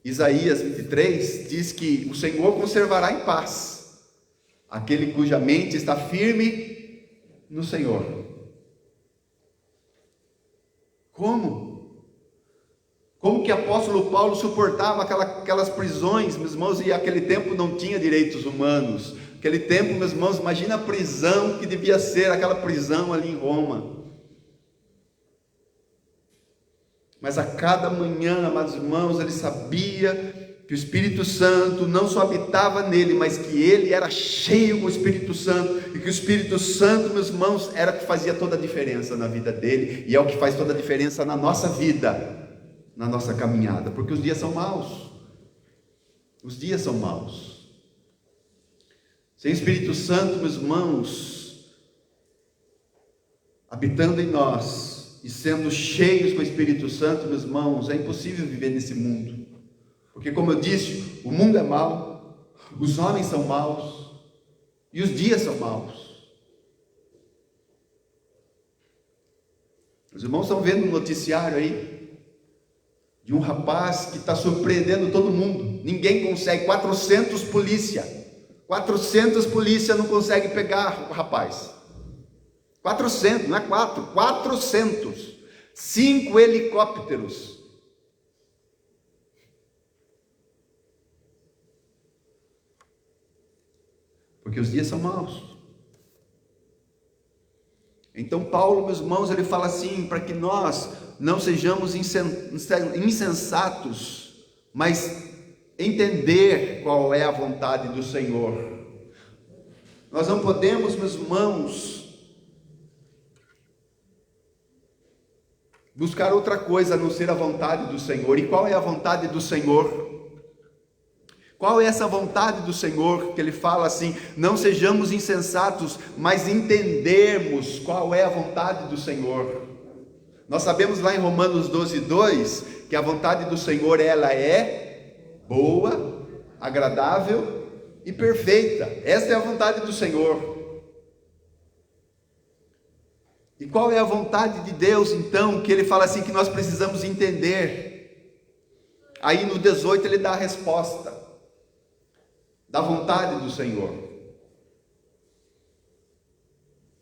Isaías 23, diz que o Senhor conservará em paz aquele cuja mente está firme no Senhor. Como? Como que o apóstolo Paulo suportava aquelas prisões, meus irmãos, e aquele tempo não tinha direitos humanos. Aquele tempo, meus irmãos, imagina a prisão que devia ser aquela prisão ali em Roma. Mas a cada manhã, amados irmãos, ele sabia que o Espírito Santo não só habitava nele, mas que ele era cheio com o Espírito Santo, e que o Espírito Santo, meus irmãos, era o que fazia toda a diferença na vida dele, e é o que faz toda a diferença na nossa vida, na nossa caminhada, porque os dias são maus. Os dias são maus. Sem o Espírito Santo, meus irmãos, habitando em nós e sendo cheios com o Espírito Santo, meus irmãos, é impossível viver nesse mundo. Porque, como eu disse, o mundo é mau, os homens são maus e os dias são maus. Os irmãos estão vendo um noticiário aí de um rapaz que está surpreendendo todo mundo. Ninguém consegue, 400 polícia não consegue pegar o rapaz. 400, não é 400. 5 helicópteros. Porque os dias são maus. Então Paulo, meus irmãos, ele fala assim, para que nós não sejamos insensatos, mas entender qual é a vontade do Senhor. Nós não podemos, meus irmãos, buscar outra coisa a não ser a vontade do Senhor. E qual é a vontade do Senhor? Qual é essa vontade do Senhor, que ele fala assim, não sejamos insensatos, mas entendermos qual é a vontade do Senhor. Nós sabemos lá em Romanos 12:2, que a vontade do Senhor, ela é boa, agradável e perfeita. Essa é a vontade do Senhor. E qual é a vontade de Deus, então, que ele fala assim, que nós precisamos entender? Aí no 18 ele dá a resposta da vontade do Senhor,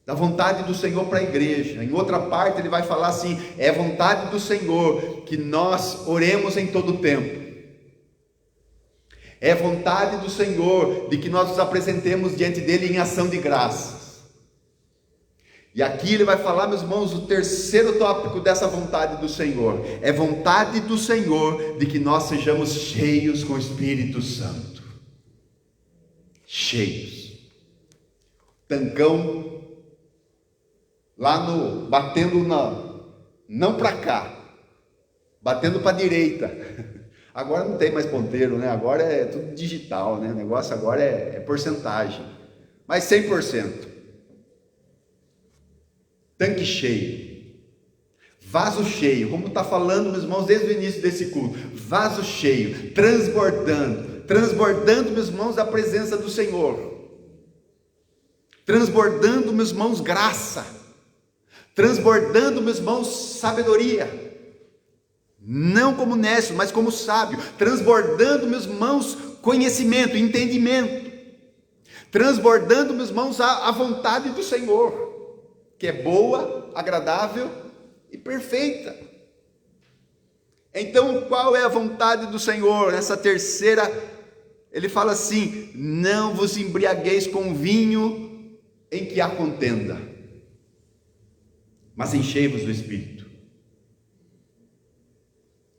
da vontade do Senhor para a igreja. Em outra parte ele vai falar assim, é vontade do Senhor que nós oremos em todo o tempo, é vontade do Senhor de que nós nos apresentemos diante dele em ação de graças. E aqui ele vai falar, meus irmãos, o terceiro tópico dessa vontade do Senhor, é vontade do Senhor de que nós sejamos cheios com o Espírito Santo. Cheios, tancão lá no, batendo não para cá, batendo para a direita. Agora não tem mais ponteiro, né? Agora é tudo digital, né? O negócio agora é porcentagem, mas 100%. Tanque cheio, vaso cheio, como está falando, meus irmãos, desde o início desse culto, vaso cheio, transbordando, meus irmãos, a presença do Senhor, transbordando, meus irmãos, graça, transbordando, meus irmãos, sabedoria, não como nécio, mas como sábio, transbordando, meus irmãos, conhecimento, entendimento, transbordando, meus irmãos, a vontade do Senhor, que é boa, agradável e perfeita. Então, qual é a vontade do Senhor? Essa terceira, ele fala assim, não vos embriagueis com vinho em que há contenda, mas enchei-vos do Espírito.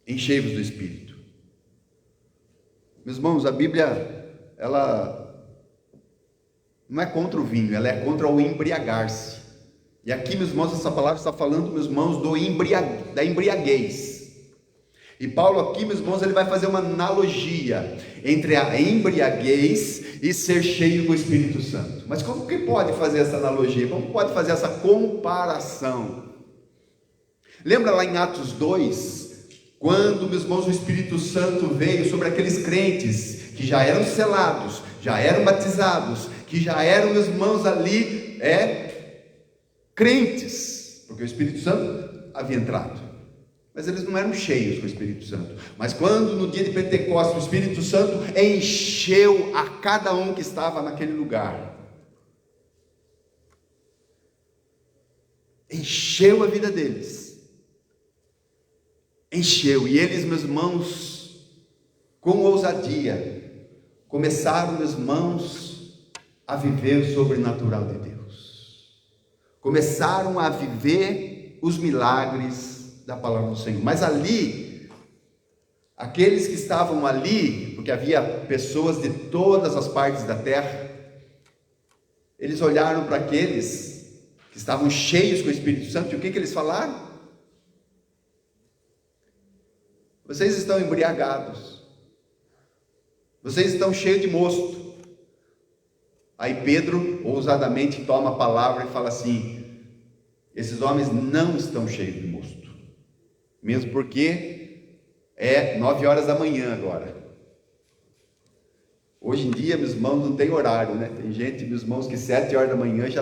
Enchei-vos do Espírito. Meus irmãos, a Bíblia, ela não é contra o vinho, ela é contra o embriagar-se. E aqui, meus irmãos, essa palavra está falando, meus irmãos, da embriaguez. E Paulo aqui, meus irmãos, ele vai fazer uma analogia entre a embriaguez e ser cheio do Espírito Santo. Mas como que pode fazer essa analogia? Como pode fazer essa comparação? Lembra lá em Atos 2, quando, meus irmãos, o Espírito Santo veio sobre aqueles crentes que já eram selados, já eram batizados, que já eram, meus irmãos, ali, crentes, porque o Espírito Santo havia entrado, mas eles não eram cheios com o Espírito Santo. Mas quando no dia de Pentecostes o Espírito Santo encheu a cada um que estava naquele lugar, encheu a vida deles, encheu. E eles, meus irmãos, com ousadia, começaram, meus irmãos, a viver o sobrenatural de Deus. Começaram a viver os milagres da palavra do Senhor. Mas ali, aqueles que estavam ali, porque havia pessoas de todas as partes da terra, eles olharam para aqueles que estavam cheios com o Espírito Santo, e o que eles falaram? Vocês estão embriagados, vocês estão cheios de mosto. Aí Pedro ousadamente toma a palavra e fala assim: esses homens não estão cheios de mosto, mesmo porque é 9 horas da manhã agora. Hoje em dia, meus irmãos, não tem horário, né? Tem gente, meus irmãos, que 7 horas da manhã já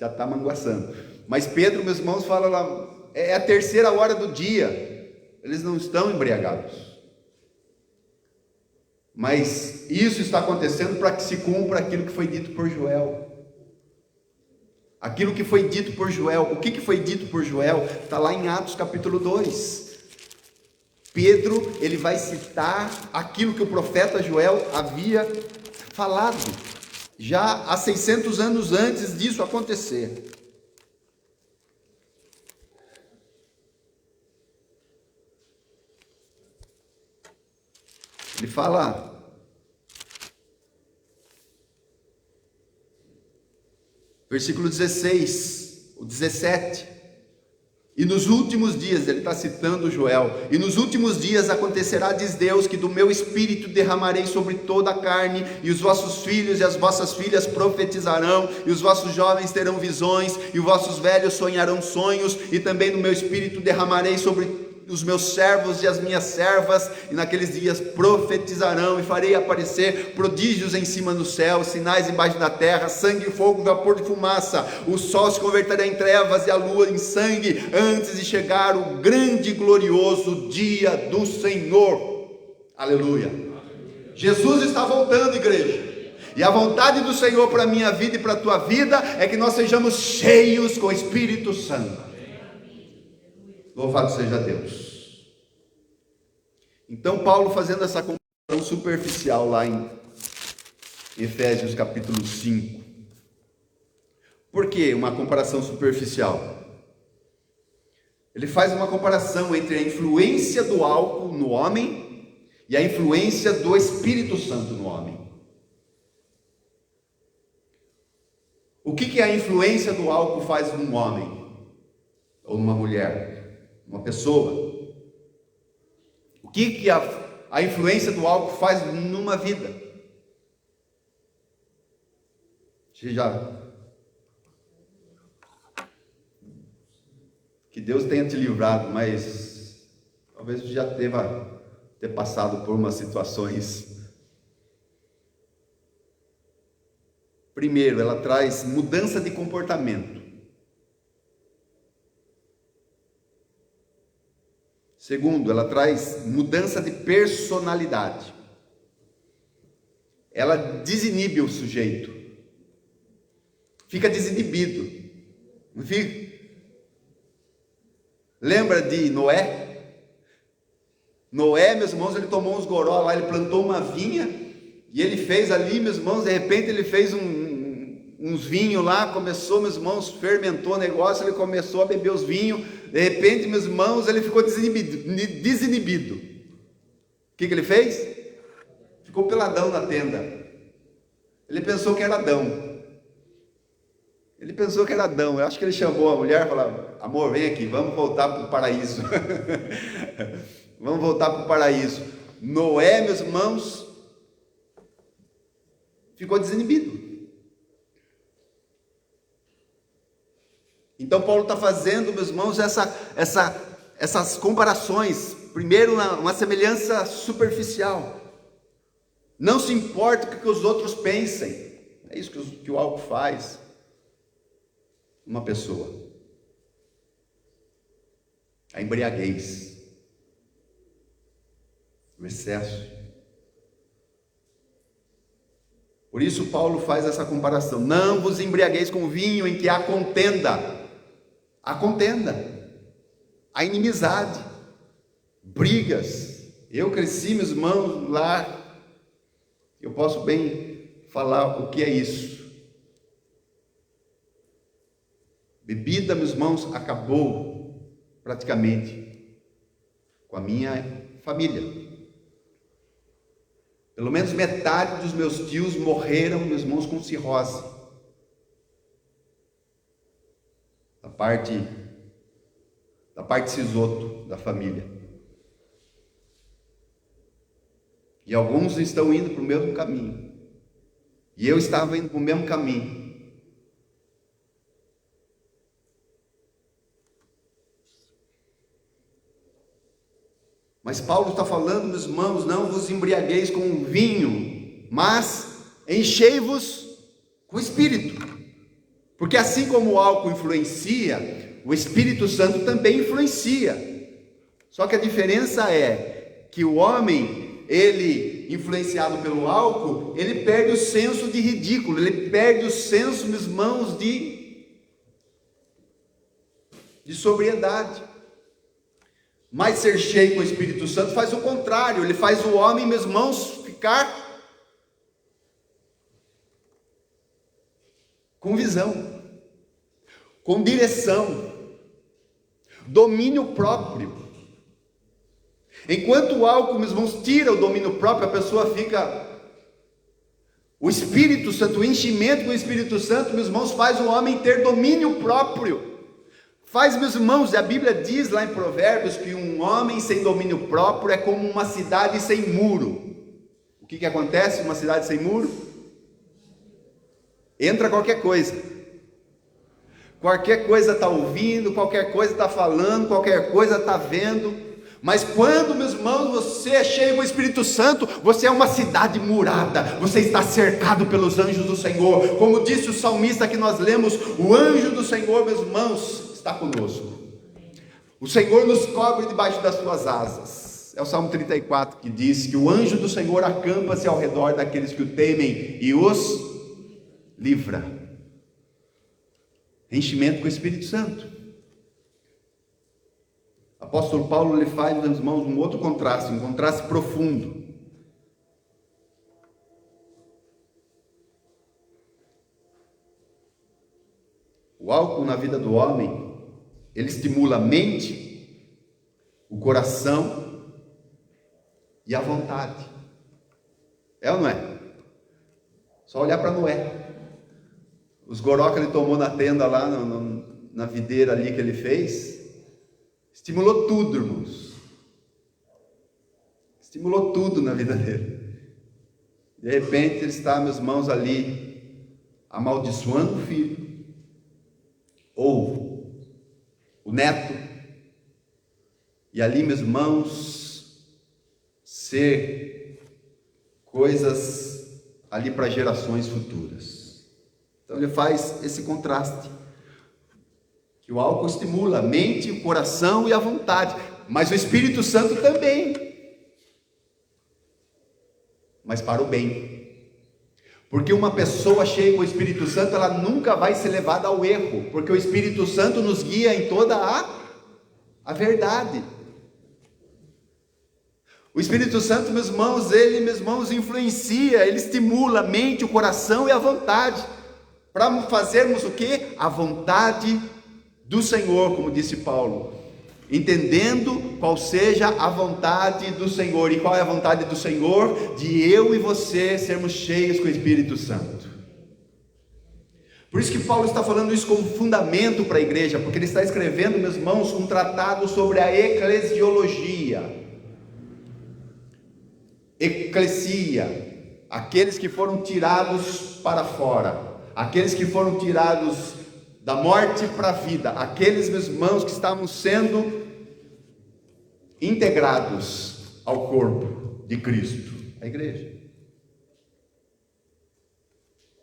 está manguaçando. Mas Pedro, meus irmãos, fala lá, é a 3ª hora do dia, eles não estão embriagados. Mas isso está acontecendo para que se cumpra aquilo que foi dito por Joel. Aquilo que foi dito por Joel. O que foi dito por Joel? Está lá em Atos capítulo 2. Pedro, ele vai citar aquilo que o profeta Joel havia falado, já há 600 anos antes disso acontecer. Ele fala, versículo 16, o 17, e nos últimos dias, ele está citando Joel, e nos últimos dias acontecerá, diz Deus, que do meu espírito derramarei sobre toda a carne, e os vossos filhos e as vossas filhas profetizarão, e os vossos jovens terão visões, e os vossos velhos sonharão sonhos, e também do meu espírito derramarei sobre os meus servos e as minhas servas, e naqueles dias profetizarão, e farei aparecer prodígios em cima do céu, sinais embaixo da terra, sangue, fogo, vapor de fumaça. O sol se converterá em trevas e a lua em sangue, antes de chegar o grande e glorioso dia do Senhor. Aleluia. Jesus está voltando, igreja, e a vontade do Senhor para a minha vida e para a tua vida é que nós sejamos cheios com o Espírito Santo. Louvado seja Deus. Então Paulo, fazendo essa comparação superficial lá em Efésios capítulo 5. Por que uma comparação superficial? Ele faz uma comparação entre a influência do álcool no homem e a influência do Espírito Santo no homem. O que a influência do álcool faz num homem ou numa mulher? Uma pessoa. O que a influência do álcool faz numa vida? Que Deus tenha te livrado, mas talvez já ter passado por umas situações. Primeiro, ela traz mudança de comportamento. Segundo, ela traz mudança de personalidade. Ela desinibe o sujeito. Fica desinibido. Não fica? Lembra de Noé? Noé, meus irmãos, ele tomou uns goró lá, ele plantou uma vinha, e ele fez ali, meus irmãos, de repente ele fez uns vinhos lá, começou, meus irmãos, fermentou o negócio, ele começou a beber os vinhos. De repente, meus irmãos, ele ficou desinibido. O que ele fez? Ficou peladão na tenda. Ele pensou que era Adão. Eu acho que ele chamou a mulher e falou: amor, vem aqui, vamos voltar para o paraíso. Vamos voltar para o paraíso. Noé, meus irmãos, ficou desinibido. Então Paulo está fazendo, meus irmãos, essas comparações. Primeiro, uma semelhança superficial. Não se importa o que os outros pensem. É isso que o álcool faz. Uma pessoa. A embriaguez. O excesso. Por isso Paulo faz essa comparação. Não vos embriagueis com vinho em que há contenda. A contenda. a inimizade, brigas. Eu cresci, meus irmãos, lá, eu posso bem falar o que é isso. Bebida, meus irmãos, acabou praticamente com a minha família. Pelo menos metade dos meus tios morreram, meus irmãos, com cirrose. Da parte Sisoto da família. E alguns estão indo para o mesmo caminho. E eu estava indo para o mesmo caminho. Mas Paulo está falando, meus irmãos, não vos embriagueis com vinho, mas enchei-vos com o Espírito. Porque assim como o álcool influencia, o Espírito Santo também influencia. Só que a diferença é que o homem, ele, influenciado pelo álcool, ele perde o senso de ridículo, ele perde o senso, meus irmãos, de sobriedade. Mas ser cheio com o Espírito Santo faz o contrário, ele faz o homem, meus irmãos, ficar com visão, com direção, domínio próprio. Enquanto o álcool, meus irmãos, tira o domínio próprio, a pessoa fica... O Espírito Santo, o enchimento com o Espírito Santo, meus irmãos, faz o homem ter domínio próprio. Faz, meus irmãos, a Bíblia diz lá em Provérbios que um homem sem domínio próprio é como uma cidade sem muro. O que acontece numa cidade sem muro? Entra qualquer coisa está ouvindo, qualquer coisa está falando, qualquer coisa está vendo. Mas quando, meus irmãos, você é cheio do Espírito Santo, você é uma cidade murada, você está cercado pelos anjos do Senhor. Como disse o salmista que nós lemos, o anjo do Senhor, meus irmãos, está conosco. O Senhor nos cobre debaixo das suas asas. É o Salmo 34 que diz que o anjo do Senhor acampa-se ao redor daqueles que o temem e os livra. Enchimento com o Espírito Santo. O apóstolo Paulo ele faz, meus irmãos, um outro contraste, um contraste profundo. O álcool na vida do homem, ele estimula a mente, o coração e a vontade. É ou não é? Só olhar para Noé. Os goró que ele tomou na tenda lá, na videira ali que ele fez, estimulou tudo, irmãos. Estimulou tudo na vida dele. De repente ele está, meus irmãos, ali, amaldiçoando o filho, ou o neto, e ali, meus irmãos, ser coisas ali para gerações futuras. Então ele faz esse contraste, que o álcool estimula a mente, o coração e a vontade, mas o Espírito Santo também, mas para o bem. Porque uma pessoa cheia com o Espírito Santo, ela nunca vai ser levada ao erro, porque o Espírito Santo nos guia em toda a verdade. O Espírito Santo, meus irmãos, influencia, ele estimula a mente, o coração e a vontade, para fazermos o quê? A vontade do Senhor, como disse Paulo, entendendo qual seja a vontade do Senhor. E qual é a vontade do Senhor? De eu e você sermos cheios com o Espírito Santo. Por isso que Paulo está falando isso como fundamento para a igreja, porque ele está escrevendo, meus irmãos, um tratado sobre a eclesiologia. Eclesia, aqueles que foram tirados para fora, aqueles que foram tirados da morte para a vida, aqueles, meus irmãos, que estavam sendo integrados ao corpo de Cristo, a igreja.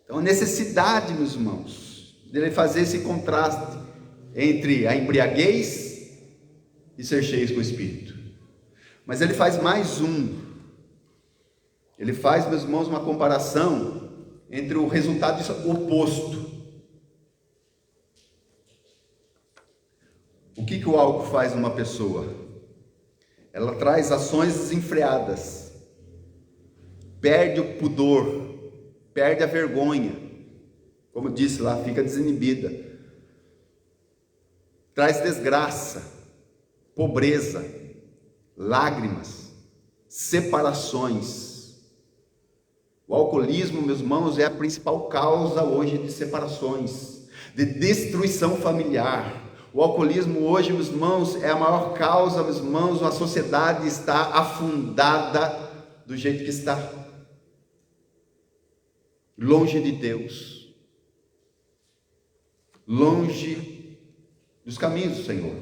Então a necessidade, meus irmãos, dele fazer esse contraste entre a embriaguez e ser cheios com o Espírito. Mas ele faz mais um. Ele faz, meus irmãos, uma comparação entre o resultado oposto. O que o álcool faz numa pessoa? Ela traz ações desenfreadas, perde o pudor, perde a vergonha, como eu disse lá, fica desinibida, traz desgraça, pobreza, lágrimas, separações. O alcoolismo, meus irmãos, é a principal causa hoje de separações, de destruição familiar. O alcoolismo hoje, meus irmãos, é a maior causa, meus irmãos, a sociedade está afundada do jeito que está, longe de Deus, longe dos caminhos do Senhor.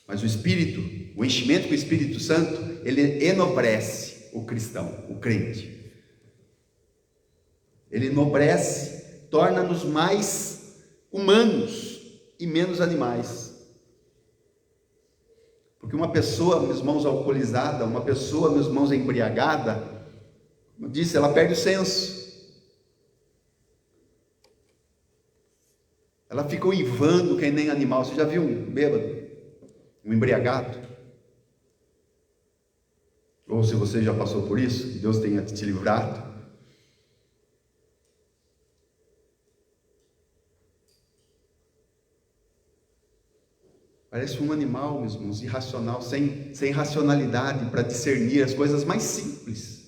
Mas o Espírito, o enchimento com o Espírito Santo, ele enobrece o cristão, o crente. Ele enobrece, torna-nos mais humanos e menos animais. Porque uma pessoa, meus irmãos, alcoolizada, uma pessoa, meus irmãos, embriagada, como eu disse, ela perde o senso. Ela fica uivando que nem animal. Você já viu um bêbado? Um embriagado? Ou se você já passou por isso, que Deus tenha te livrado. Parece um animal, meus irmãos, irracional, sem racionalidade para discernir as coisas mais simples.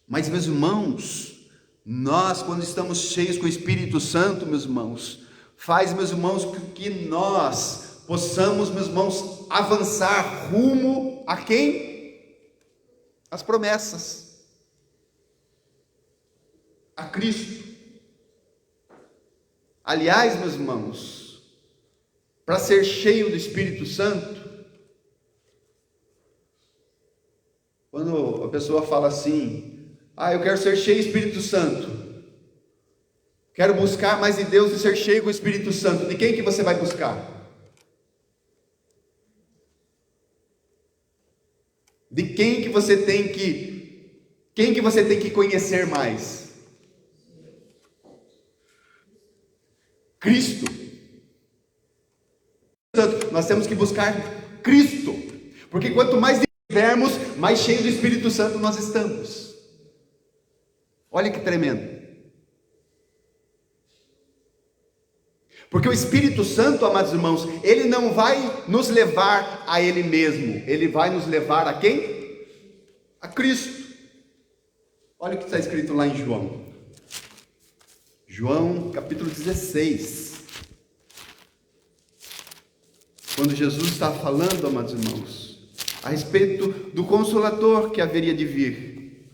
Mas, meus irmãos, nós, quando estamos cheios com o Espírito Santo, meus irmãos, faz, meus irmãos, que nós possamos, meus irmãos, avançar rumo a quem? As promessas, a Cristo. Aliás, meus irmãos, para ser cheio do Espírito Santo, quando a pessoa fala assim, eu quero ser cheio do Espírito Santo, quero buscar mais de Deus e ser cheio com o Espírito Santo, de quem que você vai buscar? De quem que você tem que conhecer mais? Cristo. Nós temos que buscar Cristo, porque quanto mais estivermos, mais cheio do Espírito Santo nós estamos. Olha que tremendo. Porque o Espírito Santo, amados irmãos, ele não vai nos levar a ele mesmo, ele vai nos levar a quem? A Cristo. Olha o que está escrito lá em João. João capítulo 16, quando Jesus está falando, amados irmãos, a respeito do Consolador que haveria de vir.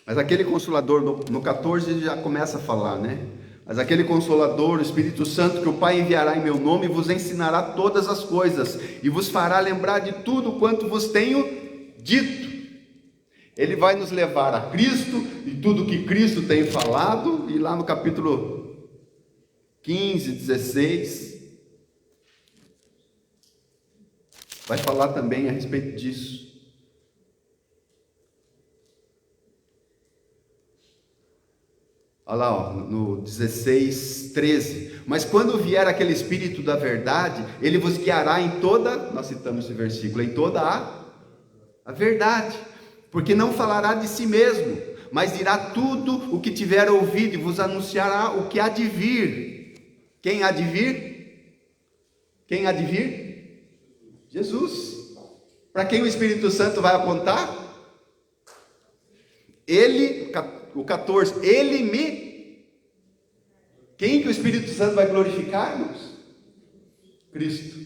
Mas aquele Consolador, no 14 ele já começa a falar, né? Mas aquele Consolador, o Espírito Santo, que o Pai enviará em meu nome, vos ensinará todas as coisas, e vos fará lembrar de tudo quanto vos tenho dito. Ele vai nos levar a Cristo, e tudo que Cristo tem falado, e lá no capítulo 15, 16, vai falar também a respeito disso. Olha lá, no 16, 13. Mas quando vier aquele Espírito da verdade, ele vos guiará em toda, nós citamos esse versículo, em toda a verdade, porque não falará de si mesmo, mas dirá tudo o que tiver ouvido e vos anunciará o que há de vir. Quem há de vir? Quem há de vir? Jesus. Para quem o Espírito Santo vai apontar? Ele, o 14, ele me... Quem que o Espírito Santo vai glorificar, irmãos? Cristo.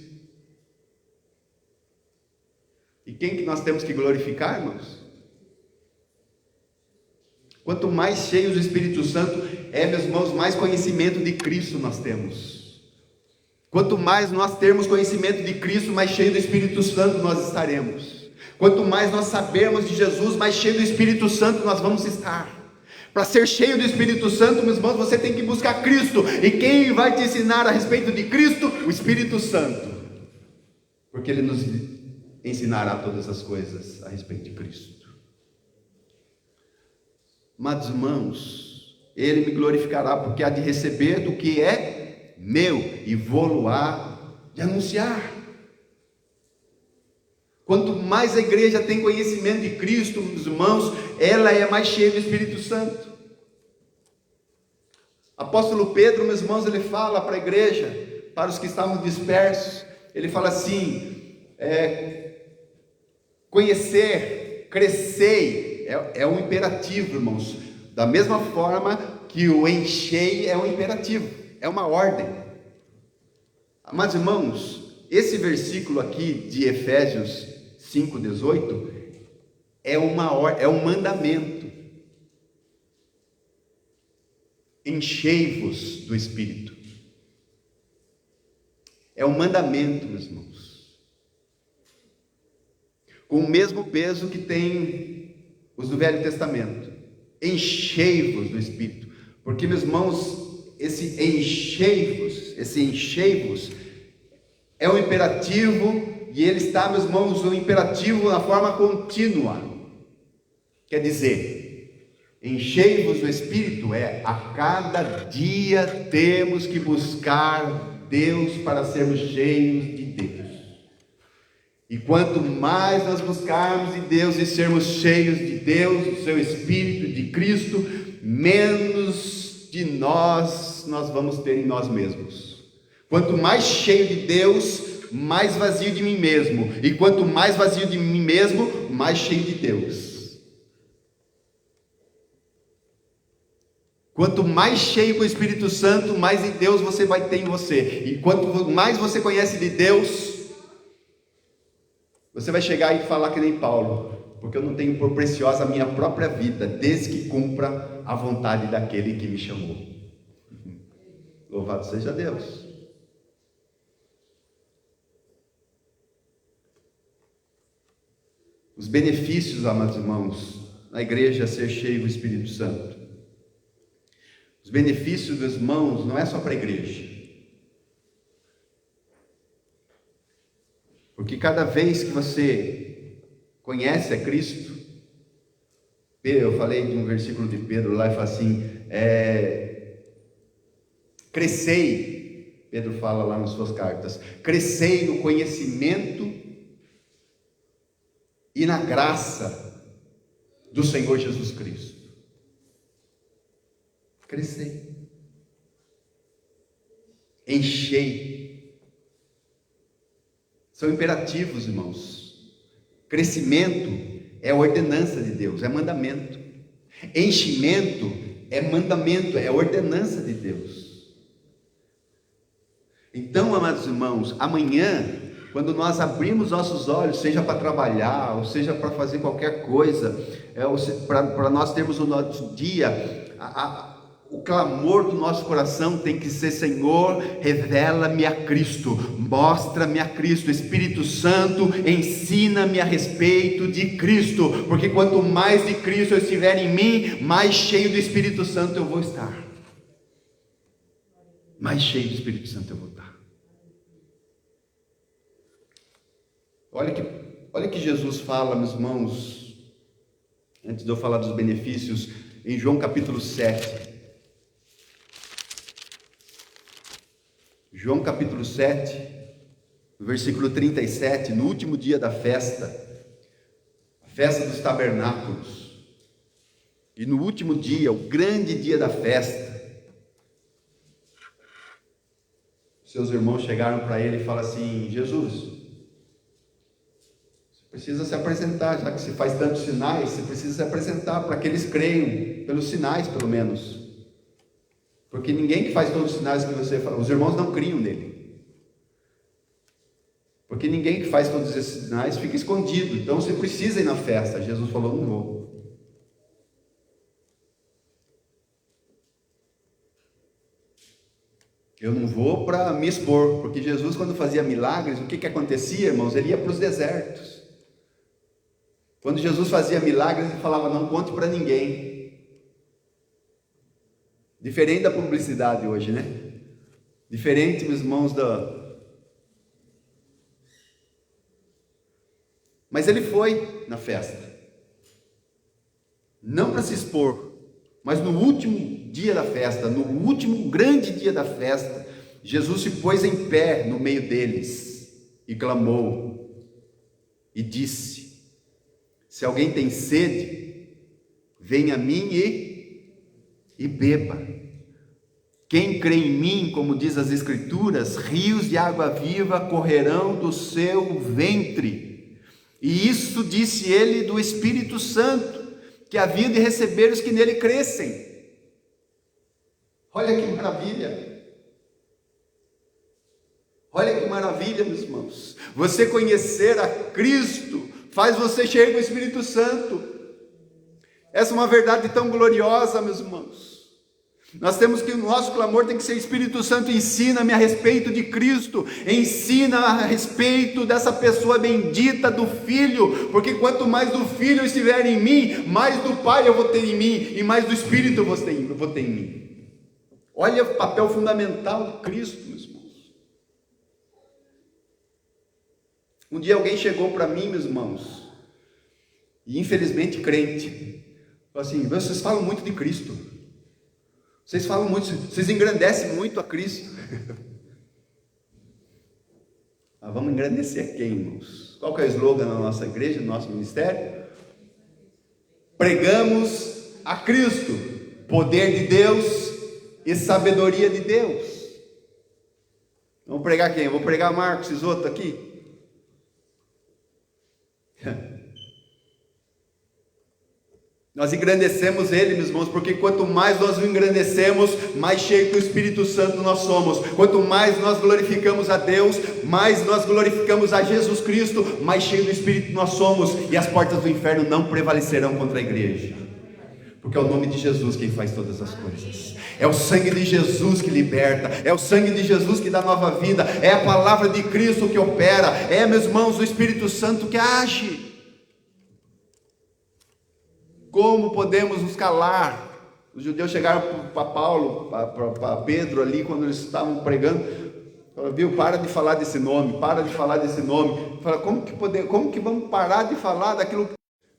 E quem que nós temos que glorificar, irmãos? Quanto mais cheios do Espírito Santo, meus irmãos, mais conhecimento de Cristo nós temos. Quanto mais nós termos conhecimento de Cristo, mais cheio do Espírito Santo nós estaremos. Quanto mais nós sabermos de Jesus, mais cheio do Espírito Santo nós vamos estar. Para ser cheio do Espírito Santo, meus irmãos, você tem que buscar Cristo. E quem vai te ensinar a respeito de Cristo? O Espírito Santo. Porque ele nos ensinará todas as coisas a respeito de Cristo. Amados irmãos, Ele me glorificará, porque há de receber do que é meu, e vou-lo-á de anunciar. Quanto mais a igreja tem conhecimento de Cristo, meus irmãos, ela é mais cheia do Espírito Santo. Apóstolo Pedro, meus irmãos, ele fala para a igreja, para os que estavam dispersos, ele fala assim, conhecer, crescei, é um imperativo, irmãos, da mesma forma que o enchei é um imperativo, é uma ordem. Mas irmãos, esse versículo aqui de Efésios 5:18 é um mandamento. Enchei-vos do Espírito. É um mandamento, meus irmãos, com o mesmo peso que tem os do Velho Testamento. Enchei-vos do Espírito, porque, meus irmãos, esse enchei-vos é um imperativo, e ele está, meus irmãos, um imperativo na forma contínua. Quer dizer, enchei-vos do Espírito a cada dia temos que buscar Deus para sermos cheios de Deus. E quanto mais nós buscarmos de Deus e sermos cheios de Deus, do seu Espírito, de Cristo, menos de nós vamos ter em nós mesmos. Quanto mais cheio de Deus, mais vazio de mim mesmo. E quanto mais vazio de mim mesmo, mais cheio de Deus. Quanto mais cheio com o Espírito Santo, mais de Deus você vai ter em você. E quanto mais você conhece de Deus, você vai chegar e falar que nem Paulo, porque eu não tenho por preciosa a minha própria vida, desde que cumpra a vontade daquele que me chamou. Louvado seja Deus. Os benefícios, amados irmãos, na igreja ser cheio do Espírito Santo. Os benefícios dos irmãos não é só para a igreja. Porque cada vez que você conhece a Cristo, eu falei de um versículo de Pedro lá e fala assim, crescei, Pedro fala lá nas suas cartas, crescei no conhecimento e na graça do Senhor Jesus Cristo. Crescei, enchei. São imperativos, irmãos. Crescimento é ordenança de Deus, é mandamento. Enchimento é mandamento, é ordenança de Deus. Então, amados irmãos, amanhã, quando nós abrimos nossos olhos, seja para trabalhar, ou seja para fazer qualquer coisa, para nós termos o nosso dia, o clamor do nosso coração tem que ser: Senhor, revela-me a Cristo, mostra-me a Cristo, Espírito Santo, ensina-me a respeito de Cristo, porque quanto mais de Cristo eu estiver em mim, mais cheio do Espírito Santo eu vou estar. Mais cheio do Espírito Santo eu vou estar. Olha que Jesus fala, meus irmãos, antes de eu falar dos benefícios, em João capítulo 7. João capítulo 7, versículo 37, no último dia da festa, a festa dos tabernáculos, e no último dia, o grande dia da festa, seus irmãos chegaram para ele e falaram assim: Jesus, você precisa se apresentar, já que você faz tantos sinais, você precisa se apresentar para que eles creiam, pelos sinais pelo menos. Porque ninguém que faz todos os sinais que você faz, os irmãos não criam nele. Porque ninguém que faz todos esses sinais fica escondido. Então você precisa ir na festa. Jesus falou: não vou. Eu não vou para me expor. Porque Jesus, quando fazia milagres, o que acontecia, irmãos? Ele ia para os desertos. Quando Jesus fazia milagres, ele falava: não conte para ninguém. Diferente da publicidade hoje, né? Diferente, meus irmãos, Mas ele foi na festa, não para se expor, mas no último dia da festa, no último grande dia da festa, Jesus se pôs em pé no meio deles e clamou e disse: se alguém tem sede, venha a mim e beba. Quem crê em mim, como diz as Escrituras, rios de água viva correrão do seu ventre. E isso disse ele do Espírito Santo, que havia de receber os que nele crescem. Olha que maravilha! Olha que maravilha, meus irmãos. Você conhecer a Cristo faz você cheio do Espírito Santo. Essa é uma verdade tão gloriosa, meus irmãos. Nós temos que, o nosso clamor tem que ser: Espírito Santo, ensina-me a respeito de Cristo, ensina a respeito dessa pessoa bendita do Filho, porque quanto mais do Filho estiver em mim, mais do Pai eu vou ter em mim, e mais do Espírito eu vou ter em mim. Olha o papel fundamental de Cristo, meus irmãos. Um dia alguém chegou para mim, meus irmãos, e infelizmente crente, falou assim: vocês falam muito de Cristo, vocês falam muito, vocês engrandecem muito a Cristo. Mas vamos engrandecer quem, irmãos? Qual que é o slogan da nossa igreja, do nosso ministério? Pregamos a Cristo, poder de Deus e sabedoria de Deus. Vamos pregar quem? Eu vou pregar Marcos Isoto aqui. Nós engrandecemos Ele, meus irmãos, porque quanto mais nós o engrandecemos, mais cheio do Espírito Santo nós somos. Quanto mais nós glorificamos a Deus, mais nós glorificamos a Jesus Cristo, mais cheio do Espírito nós somos, e as portas do inferno não prevalecerão contra a igreja, porque é o nome de Jesus quem faz todas as coisas. É o sangue de Jesus que liberta, é o sangue de Jesus que dá nova vida, é a palavra de Cristo que opera, é, meus irmãos, o Espírito Santo que age. Como podemos nos calar? Os judeus chegaram para Paulo, para Pedro ali, quando eles estavam pregando, falaram: viu, para de falar desse nome, para de falar desse nome. Fala, como que vamos parar de falar daquilo?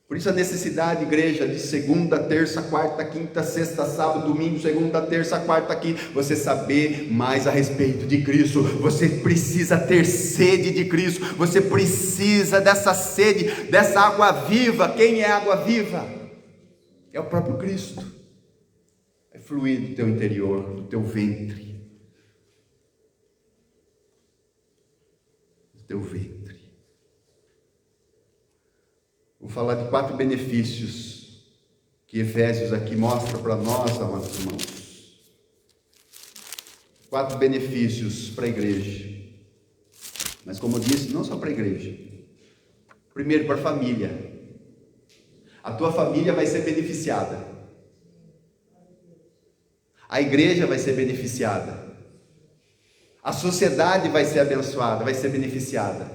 Por isso a necessidade, igreja, de segunda, terça, quarta, quinta, sexta, sábado, domingo, segunda, terça, quarta, quinta, você saber mais a respeito de Cristo. Você precisa ter sede de Cristo, você precisa dessa sede, dessa água viva. Quem é água viva? É o próprio Cristo. É fluir do teu interior, do teu ventre. Do teu ventre. Vou falar de 4 benefícios que Efésios aqui mostra para nós, amados irmãos. 4 benefícios para a igreja. Mas como eu disse, não só para a igreja. Primeiro, para a família. A tua família vai ser beneficiada. A igreja vai ser beneficiada. A sociedade vai ser abençoada, vai ser beneficiada.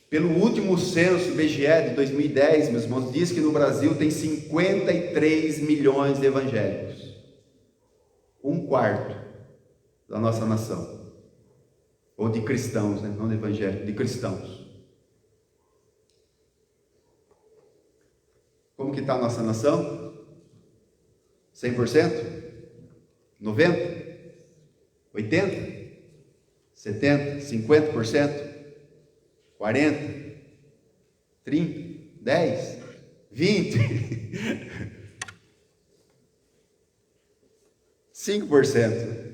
Pelo último censo IBGE de 2010, meus irmãos, diz que no Brasil tem 53 milhões de evangélicos. 1/4 da nossa nação. Ou de cristãos, né? Não de evangélicos, de cristãos. Como que está a nossa nação? 100%? 90%? 80%? 70%? 50%? 40%? 30%? 10%? 20%? 5%?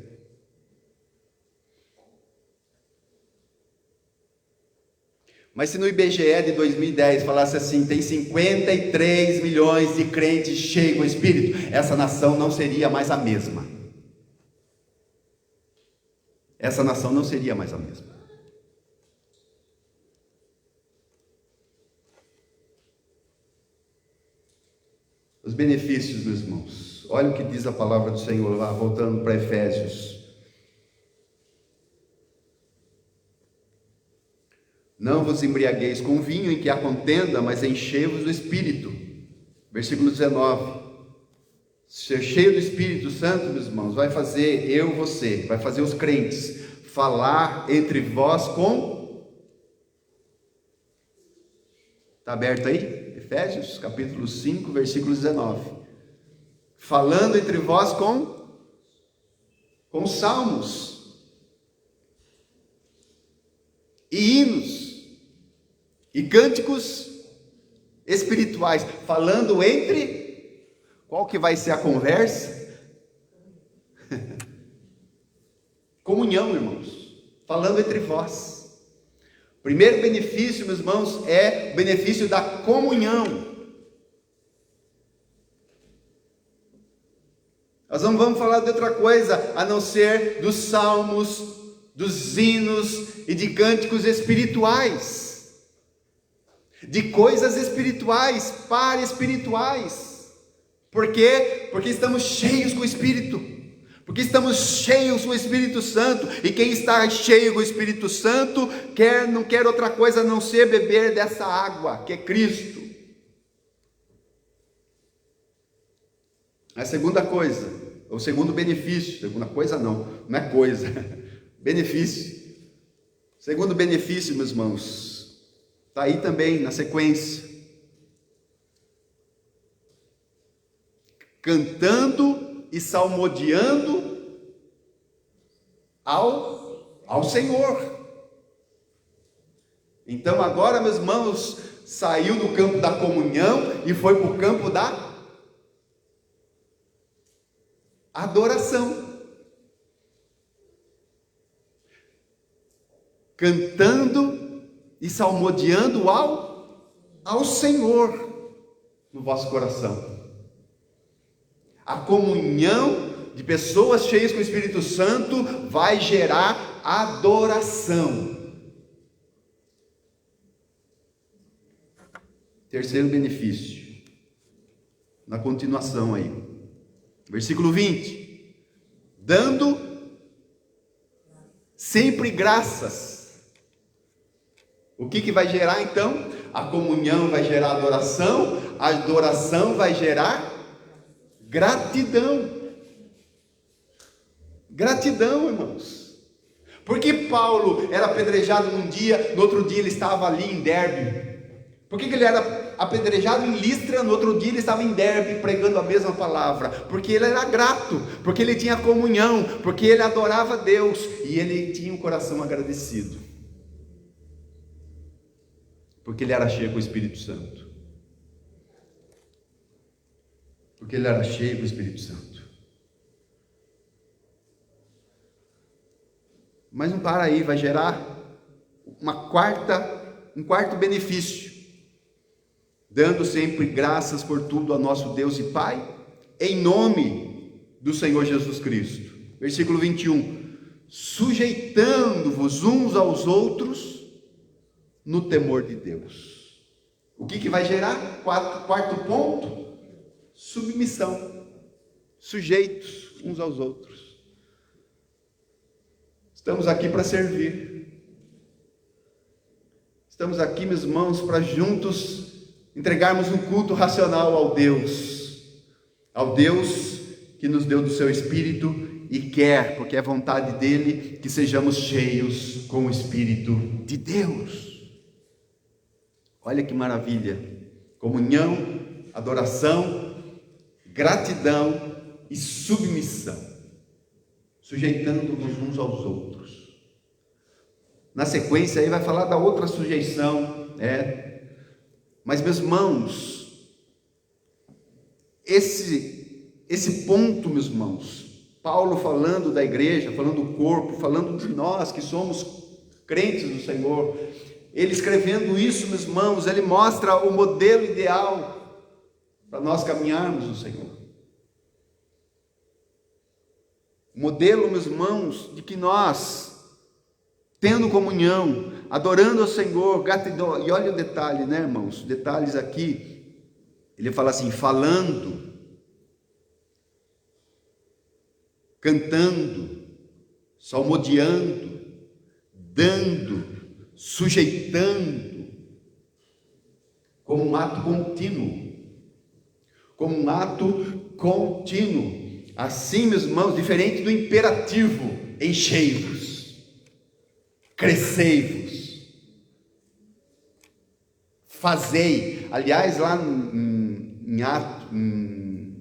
Mas se no IBGE de 2010 falasse assim, tem 53 milhões de crentes cheios do Espírito, essa nação não seria mais a mesma. Essa nação não seria mais a mesma. Os benefícios, meus irmãos. Olha o que diz a palavra do Senhor lá, voltando para Efésios. Não vos embriagueis com vinho em que há contenda, mas enchei-vos do Espírito. Versículo 19. Ser cheio do Espírito Santo, meus irmãos, vai fazer você, vai fazer os crentes falar entre vós com Está aberto aí? Efésios, capítulo 5, versículo 19. Falando entre vós com salmos e hinos e cânticos espirituais. Falando entre... Qual que vai ser a conversa? Comunhão, irmãos. Falando entre vós. Primeiro benefício, meus irmãos, é o benefício da comunhão. Nós não vamos falar de outra coisa a não ser dos salmos, dos hinos e de cânticos espirituais, de coisas espirituais, para espirituais. Por quê? Porque estamos cheios com o Espírito. Porque estamos cheios com o Espírito Santo, e quem está cheio com o Espírito Santo não quer outra coisa a não ser beber dessa água, que é Cristo. A segunda coisa, o segundo benefício, segunda coisa não é coisa, benefício. Segundo benefício, meus irmãos, está aí também na sequência. Cantando e salmodiando ao Senhor. Então agora, meus irmãos, saiu do campo da comunhão e foi para o campo da adoração. Cantando e salmodiando ao Senhor no vosso coração. A comunhão de pessoas cheias com o Espírito Santo vai gerar adoração. Terceiro benefício, na continuação aí, versículo 20: dando sempre graças. O que vai gerar então? A comunhão vai gerar adoração, a adoração vai gerar gratidão. Gratidão, irmãos. Porque Paulo era apedrejado num dia, no outro dia ele estava ali em Derbe? Por que ele era apedrejado em Listra, no outro dia ele estava em Derbe pregando a mesma palavra? Porque ele era grato, porque ele tinha comunhão, porque ele adorava Deus e ele tinha um coração agradecido. Porque ele era cheio com o Espírito Santo. Porque ele era cheio do Espírito Santo. Mas não para aí, vai gerar um quarto benefício: dando sempre graças por tudo a nosso Deus e Pai, em nome do Senhor Jesus Cristo. Versículo 21: sujeitando-vos uns aos outros no temor de Deus. O que vai gerar? Quarto ponto: submissão, sujeitos uns aos outros. Estamos aqui para servir. Estamos aqui, meus irmãos, para juntos entregarmos um culto racional ao Deus que nos deu do seu Espírito e quer, porque é vontade dele, que sejamos cheios com o Espírito de Deus. Olha que maravilha! Comunhão, adoração, gratidão e submissão, sujeitando-nos uns aos outros. Na sequência aí vai falar da outra sujeição, mas meus irmãos, esse ponto, meus irmãos, Paulo falando da igreja, falando do corpo, falando de nós que somos crentes do Senhor, ele escrevendo isso, meus irmãos, ele mostra o modelo ideal para nós caminharmos no Senhor. O modelo, meus irmãos, de que nós, tendo comunhão, adorando ao Senhor, gratidão, e olha o detalhe, né, irmãos, detalhes aqui, ele fala assim: falando, cantando, salmodiando, dando, sujeitando, como um ato contínuo, assim, meus irmãos, diferente do imperativo: enchei-vos, crescei-vos, fazei. Aliás, lá em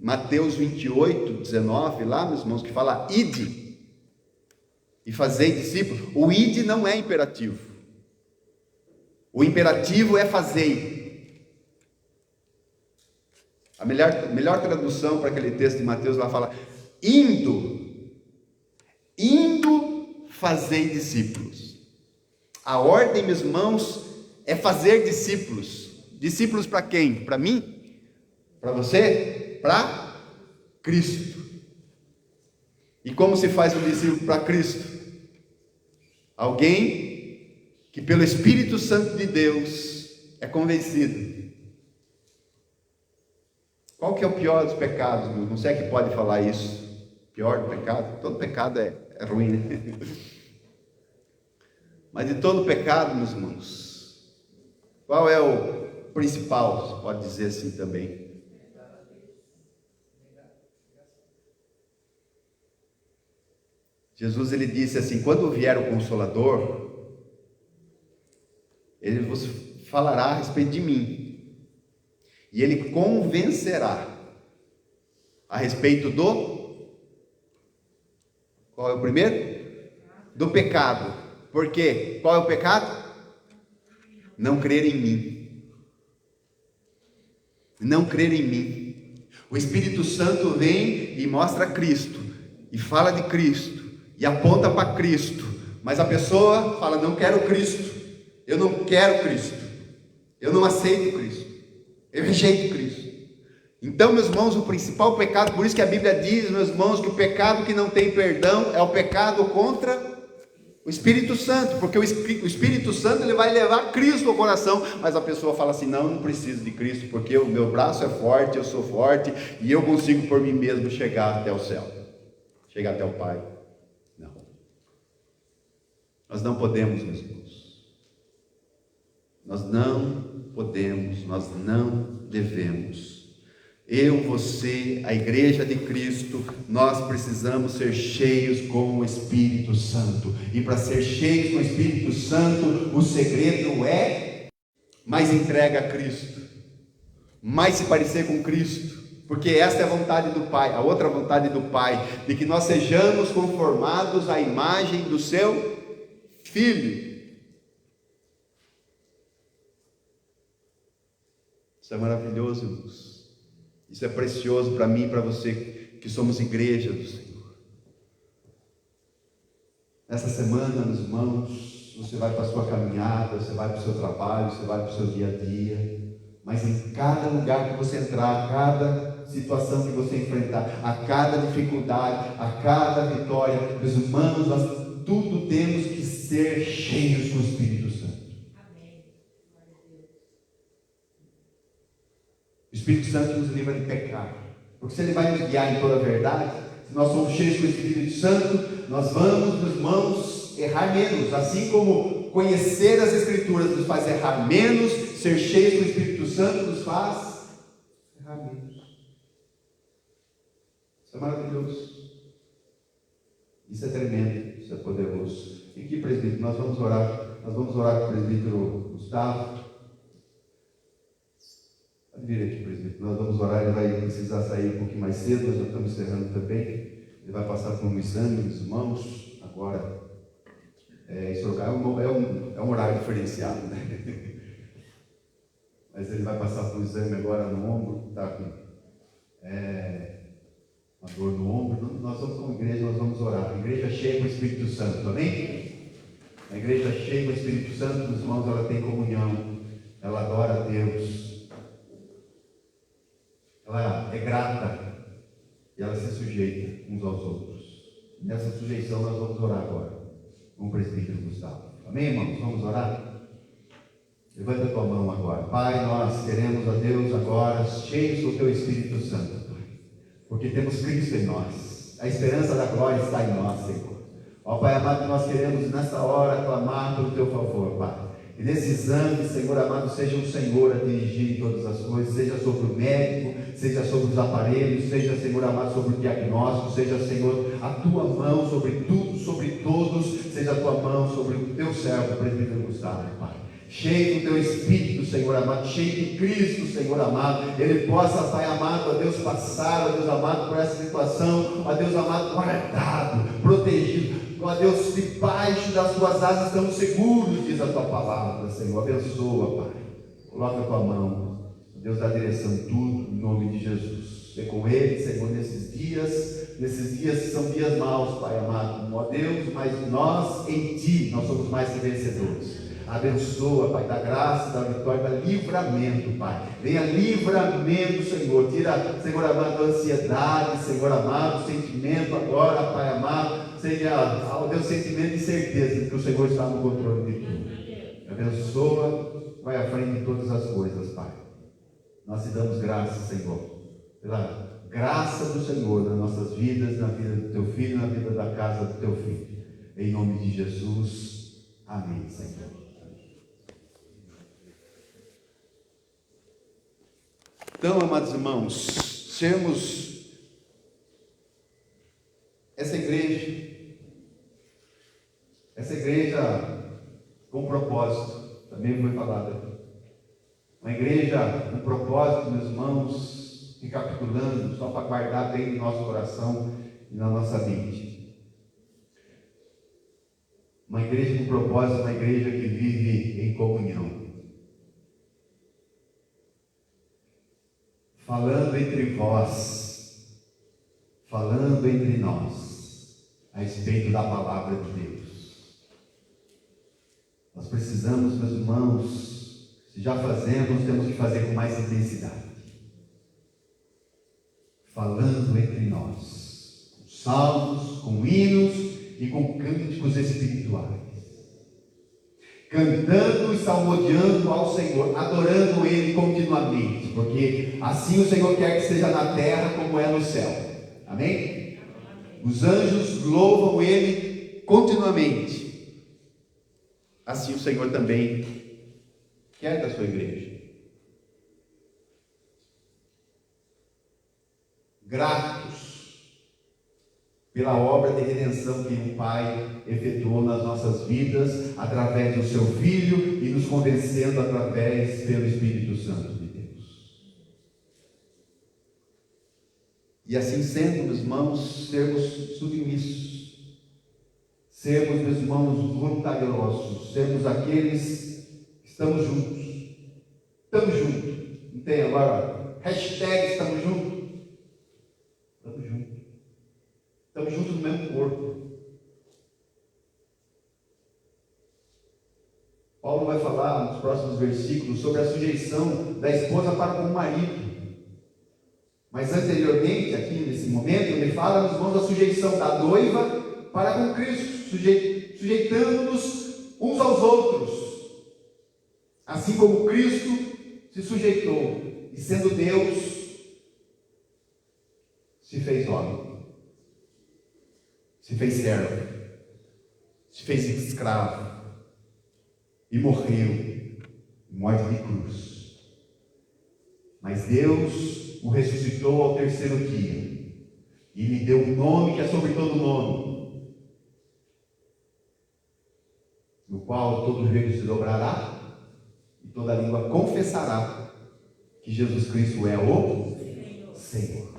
Mateus 28, 19, lá, meus irmãos, que fala ide e fazei discípulos. O ide não é imperativo. O imperativo é fazei. A melhor tradução para aquele texto de Mateus lá fala indo fazei discípulos. A ordem, meus irmãos, é fazer discípulos. Discípulos para quem? Para mim? Para você? Para Cristo. E como se faz um discípulo para Cristo? Alguém que pelo Espírito Santo de Deus é convencido. Qual que é o pior dos pecados? Não sei que pode falar isso. Pior do pecado? Todo pecado é ruim, né? Mas de todo pecado, meus irmãos, qual é o principal? Você pode dizer assim também. Jesus, ele disse assim: quando vier o Consolador, ele vos falará a respeito de mim, e ele convencerá a respeito do... Qual é o primeiro? Do pecado. Por quê? Qual é o pecado? Não crer em mim. Não crer em mim. O Espírito Santo vem e mostra Cristo, e fala de Cristo, e aponta para Cristo, mas a pessoa fala: não quero Cristo, eu não quero Cristo, eu não aceito Cristo, eu rejeito Cristo. Então, meus irmãos, o principal pecado, por isso que a Bíblia diz, meus irmãos, que o pecado que não tem perdão é o pecado contra o Espírito Santo, porque o Espírito Santo, ele vai levar Cristo ao coração, mas a pessoa fala assim: não preciso de Cristo, porque o meu braço é forte, eu sou forte, e eu consigo por mim mesmo chegar até o céu, chegar até o Pai. Não, nós não podemos, meus irmãos, nós não podemos, nós não devemos. Eu, você, a igreja de Cristo, nós precisamos ser cheios com o Espírito Santo. E para ser cheios com o Espírito Santo, o segredo é mais entrega a Cristo, mais se parecer com Cristo, porque esta é a vontade do Pai. A outra vontade do Pai, de que nós sejamos conformados à imagem do seu Filho. Isso é maravilhoso, irmãos. Isso é precioso para mim e para você, que somos igreja do Senhor. Nessa semana, meus irmãos, você vai para a sua caminhada, você vai para o seu trabalho, você vai para o seu dia a dia, mas em cada lugar que você entrar, a cada situação que você enfrentar, a cada dificuldade, a cada vitória, meus irmãos, nós tudo temos que ser cheios com o Espírito Santo. O Espírito Santo nos livra de pecado, porque se Ele vai nos guiar em toda a verdade, se nós somos cheios com o Espírito Santo, nós vamos, meus irmãos, errar menos. Assim como conhecer as Escrituras nos faz errar menos, ser cheios com o Espírito Santo nos faz errar menos. Isso é maravilhoso, isso é tremendo, isso é poderoso. E aqui, presbítero, nós vamos orar com o presbítero Gustavo. Pode vir aqui, presbítero, nós vamos orar. Ele vai precisar sair um pouquinho mais cedo, nós já estamos encerrando também. Ele vai passar por um exame dos irmãos agora. Isso é um horário diferenciado, né? Mas ele vai passar por um exame agora no ombro, está com uma dor no ombro. Nós vamos, como igreja, nós vamos orar. A igreja cheia com o Espírito Santo, amém? A igreja cheia com o Espírito Santo, os irmãos, ela tem comunhão, ela adora a Deus, ela é grata e ela se sujeita uns aos outros. Nessa sujeição nós vamos orar agora com o presbítero Gustavo. Amém, irmãos? Vamos orar? Levanta a tua mão agora. Pai, nós queremos, a Deus, agora cheios do teu Espírito Santo, Pai, porque temos Cristo em nós. A esperança da glória está em nós, Senhor. Ó Pai amado, nós queremos nessa hora clamar pelo teu favor, Pai. E nesse exame, Senhor amado, seja o Senhor a dirigir todas as coisas, seja sobre o médico, seja sobre os aparelhos, seja, Senhor amado, sobre o diagnóstico, seja, Senhor, a tua mão sobre tudo, sobre todos, seja a tua mão sobre o teu servo, o presbítero Gustavo, Pai. cheio do teu Espírito, Senhor amado, cheio de Cristo, Senhor amado, ele possa, Pai amado, ó Deus, passar, ó Deus amado, por essa situação, ó Deus amado, guardado, protegido, ó Deus, debaixo das tuas asas estamos seguros, diz a tua palavra, Senhor. Abençoa, Pai, coloca a tua mão, Deus dá direção em tudo, em nome de Jesus. Ser com ele, Senhor, nesses dias que são dias maus, Pai amado, ó Deus, mas nós em Ti, nós somos mais que vencedores. Abençoa, Pai, da graça, da vitória, da livramento, Pai. Venha livramento, Senhor. Tira, Senhor amado, a ansiedade, Senhor amado, o sentimento agora, Pai amado, seja, ó Deus, sentimento de certeza de que o Senhor está no controle de tudo. Abençoa, vai à frente de todas as coisas, Pai. Nós te damos graças, Senhor, pela graça do Senhor nas nossas vidas, na vida do teu filho, na vida da casa do teu filho. Em nome de Jesus. Amém, Senhor. Então, amados irmãos, sermos essa igreja com propósito, também foi falado aqui. Uma igreja com propósito, meus irmãos, recapitulando, só para guardar bem no nosso coração e na nossa mente. Uma igreja com propósito, uma igreja que vive em comunhão. Falando entre vós, falando entre nós, a respeito da palavra de Deus. Nós precisamos, meus irmãos, se já fazemos, temos que fazer com mais intensidade. Falando entre nós, com salmos, com hinos e com cânticos espirituais. Cantando e salmodiando ao Senhor, adorando Ele continuamente, porque assim o Senhor quer que seja na terra como é no céu. Amém? Os anjos louvam Ele continuamente. Assim o Senhor também quer da sua igreja. Gratos pela obra de redenção que o Pai efetuou nas nossas vidas, através do seu Filho, e nos convencendo através pelo Espírito Santo de Deus. E assim sendo, meus irmãos, sermos submissos, sermos, meus irmãos, voluntariosos, sermos aqueles que estamos juntos. Estamos juntos. Não tem agora? Hashtag estamos juntos. Estamos juntos. Estamos juntos no mesmo corpo. Paulo vai falar nos próximos versículos sobre a sujeição da esposa para com o marido. Mas anteriormente, aqui nesse momento, ele fala nos irmãos da sujeição da noiva para com Cristo, sujeitando-nos uns aos outros, assim como Cristo se sujeitou, e sendo Deus, se fez homem. Se fez servo, se fez escravo e morreu, morte de cruz. Mas Deus o ressuscitou ao terceiro dia e lhe deu um nome que é sobre todo nome, no qual todo joelho se dobrará e toda língua confessará que Jesus Cristo é o Senhor.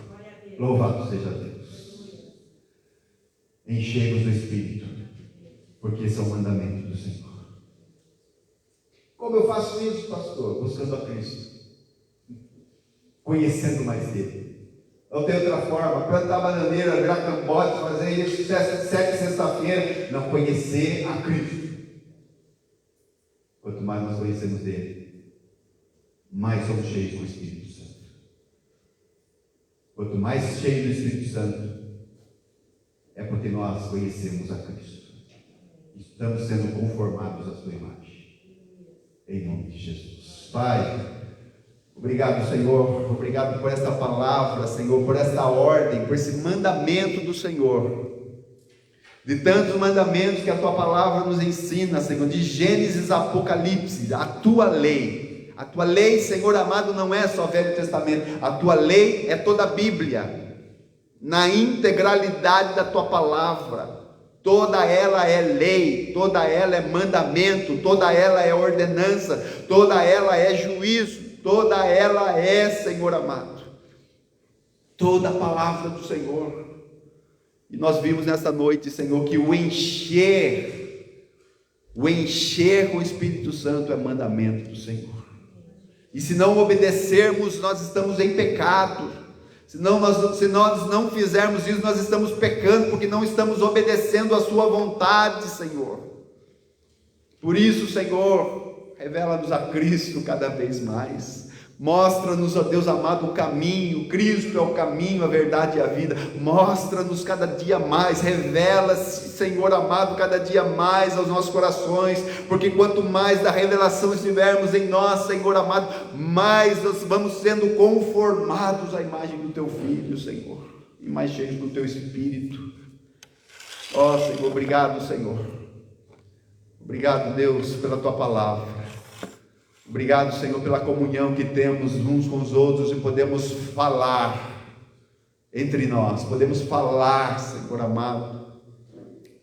Louvado seja Deus. Enchei-vos do Espírito, porque esse é o mandamento do Senhor. Como eu faço isso, pastor? Buscando a Cristo, conhecendo mais dele. Não tem outra forma. Plantar bananeira, virar cambote, fazer isso 7 sexta-feira, não conhecer a Cristo. Quanto mais nós conhecemos dele, mais somos cheios do Espírito Santo. Quanto mais cheios do Espírito Santo, é porque nós conhecemos a Cristo. Estamos sendo conformados à sua imagem. Em nome de Jesus. Pai, obrigado, Senhor. Obrigado por esta palavra, Senhor, por esta ordem, por esse mandamento do Senhor. De tantos mandamentos que a tua palavra nos ensina, Senhor, de Gênesis a Apocalipse, a tua lei. A tua lei, Senhor amado, não é só Velho Testamento. A tua lei é toda a Bíblia, na integralidade da tua palavra. toda ela é lei, toda ela é mandamento, toda ela é ordenança, toda ela é juízo, toda ela é, Senhor amado, toda a palavra do Senhor. E nós vimos nesta noite, Senhor, que o encher com o Espírito Santo é mandamento do Senhor. E se não obedecermos, nós estamos em pecado. Se nós não fizermos isso, nós estamos pecando, porque não estamos obedecendo a sua vontade, Senhor. Por isso, Senhor, revela-nos a Cristo cada vez mais. Mostra-nos, ó Deus amado, o caminho. Cristo é o caminho, a verdade e a vida. Mostra-nos cada dia mais, revela-se, Senhor amado, cada dia mais aos nossos corações, porque quanto mais da revelação estivermos em nós, Senhor amado, mais nós vamos sendo conformados à imagem do Teu Filho, Senhor, e mais cheios do Teu Espírito. Ó Senhor, obrigado, Senhor. Obrigado, Deus, pela Tua palavra. Obrigado, Senhor, pela comunhão que temos uns com os outros e podemos falar entre nós, podemos falar, Senhor amado,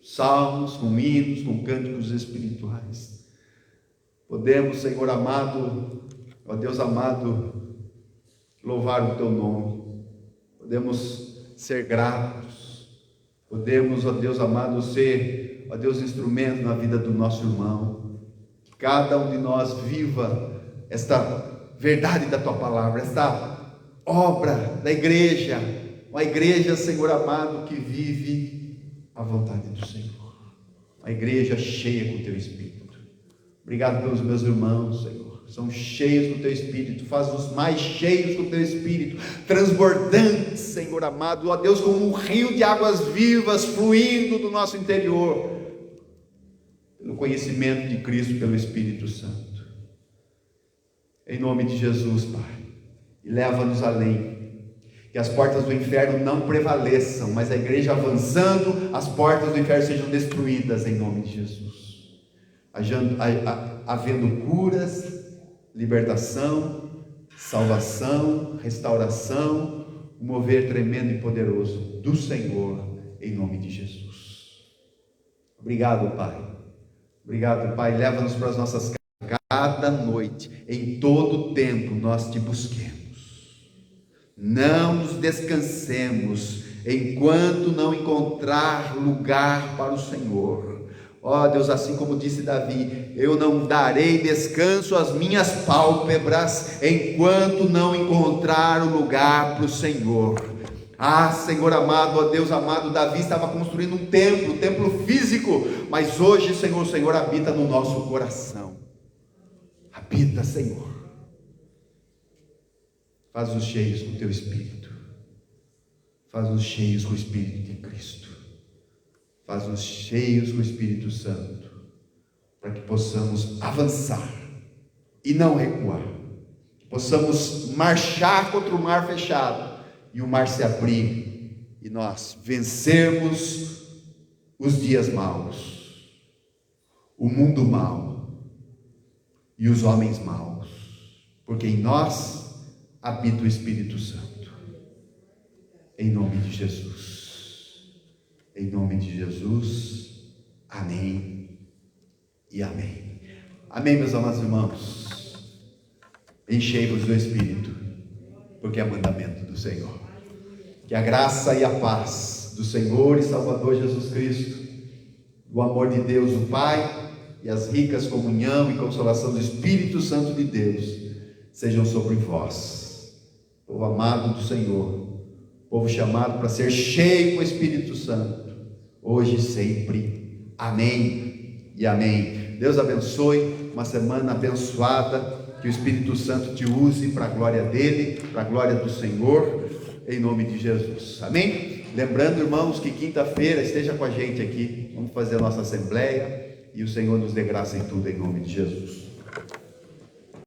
salmos, com hinos, com cânticos espirituais. Podemos, Senhor amado, ó Deus amado, louvar o Teu nome, podemos ser gratos, podemos, ó Deus amado, ser, ó Deus, instrumento na vida do nosso irmão. Cada um de nós viva esta verdade da Tua palavra, esta obra da igreja, uma igreja, Senhor amado, que vive a vontade do Senhor, uma igreja cheia com o Teu Espírito. Obrigado pelos meus irmãos, Senhor, são cheios do Teu Espírito, faz-nos mais cheios do Teu Espírito, transbordantes, Senhor amado, ó Deus, como um rio de águas vivas fluindo do nosso interior, pelo conhecimento de Cristo, pelo Espírito Santo, em nome de Jesus, Pai, e leva-nos além, que as portas do inferno não prevaleçam, mas a igreja avançando, as portas do inferno sejam destruídas, em nome de Jesus, havendo curas, libertação, salvação, restauração, um mover tremendo e poderoso do Senhor, em nome de Jesus. Obrigado, Pai. Obrigado, Pai, leva-nos para as nossas casas, cada noite, em todo tempo nós Te busquemos, não nos descansemos, enquanto não encontrar lugar para o Senhor. Ó Deus, assim como disse Davi, eu não darei descanso às minhas pálpebras, enquanto não encontrar o lugar para o Senhor. Ah, Senhor amado, ó Deus amado, Davi estava construindo um templo físico, mas hoje, Senhor, o Senhor habita no nosso coração. Habita, Senhor. Faz-nos cheios com o Teu Espírito. Faz-nos cheios com o Espírito de Cristo. Faz-nos cheios com o Espírito Santo, para que possamos avançar e não recuar. Que possamos marchar contra o mar fechado e o mar se abrir, e nós vencermos os dias maus, o mundo mau e os homens maus, porque em nós habita o Espírito Santo. Em nome de Jesus, em nome de Jesus, amém e amém. Amém, meus amados irmãos. Enchei-vos do Espírito, porque é mandamento do Senhor. Que a graça e a paz do Senhor e Salvador Jesus Cristo, do amor de Deus o Pai e as ricas comunhão e consolação do Espírito Santo de Deus sejam sobre vós, povo amado do Senhor, povo chamado para ser cheio com o Espírito Santo, hoje e sempre. Amém e amém. Deus abençoe, uma semana abençoada. Que o Espírito Santo te use para a glória dele, para a glória do Senhor, em nome de Jesus. Amém? Lembrando, irmãos, que quinta-feira esteja com a gente aqui. Vamos fazer a nossa assembleia e o Senhor nos dê graça em tudo, em nome de Jesus.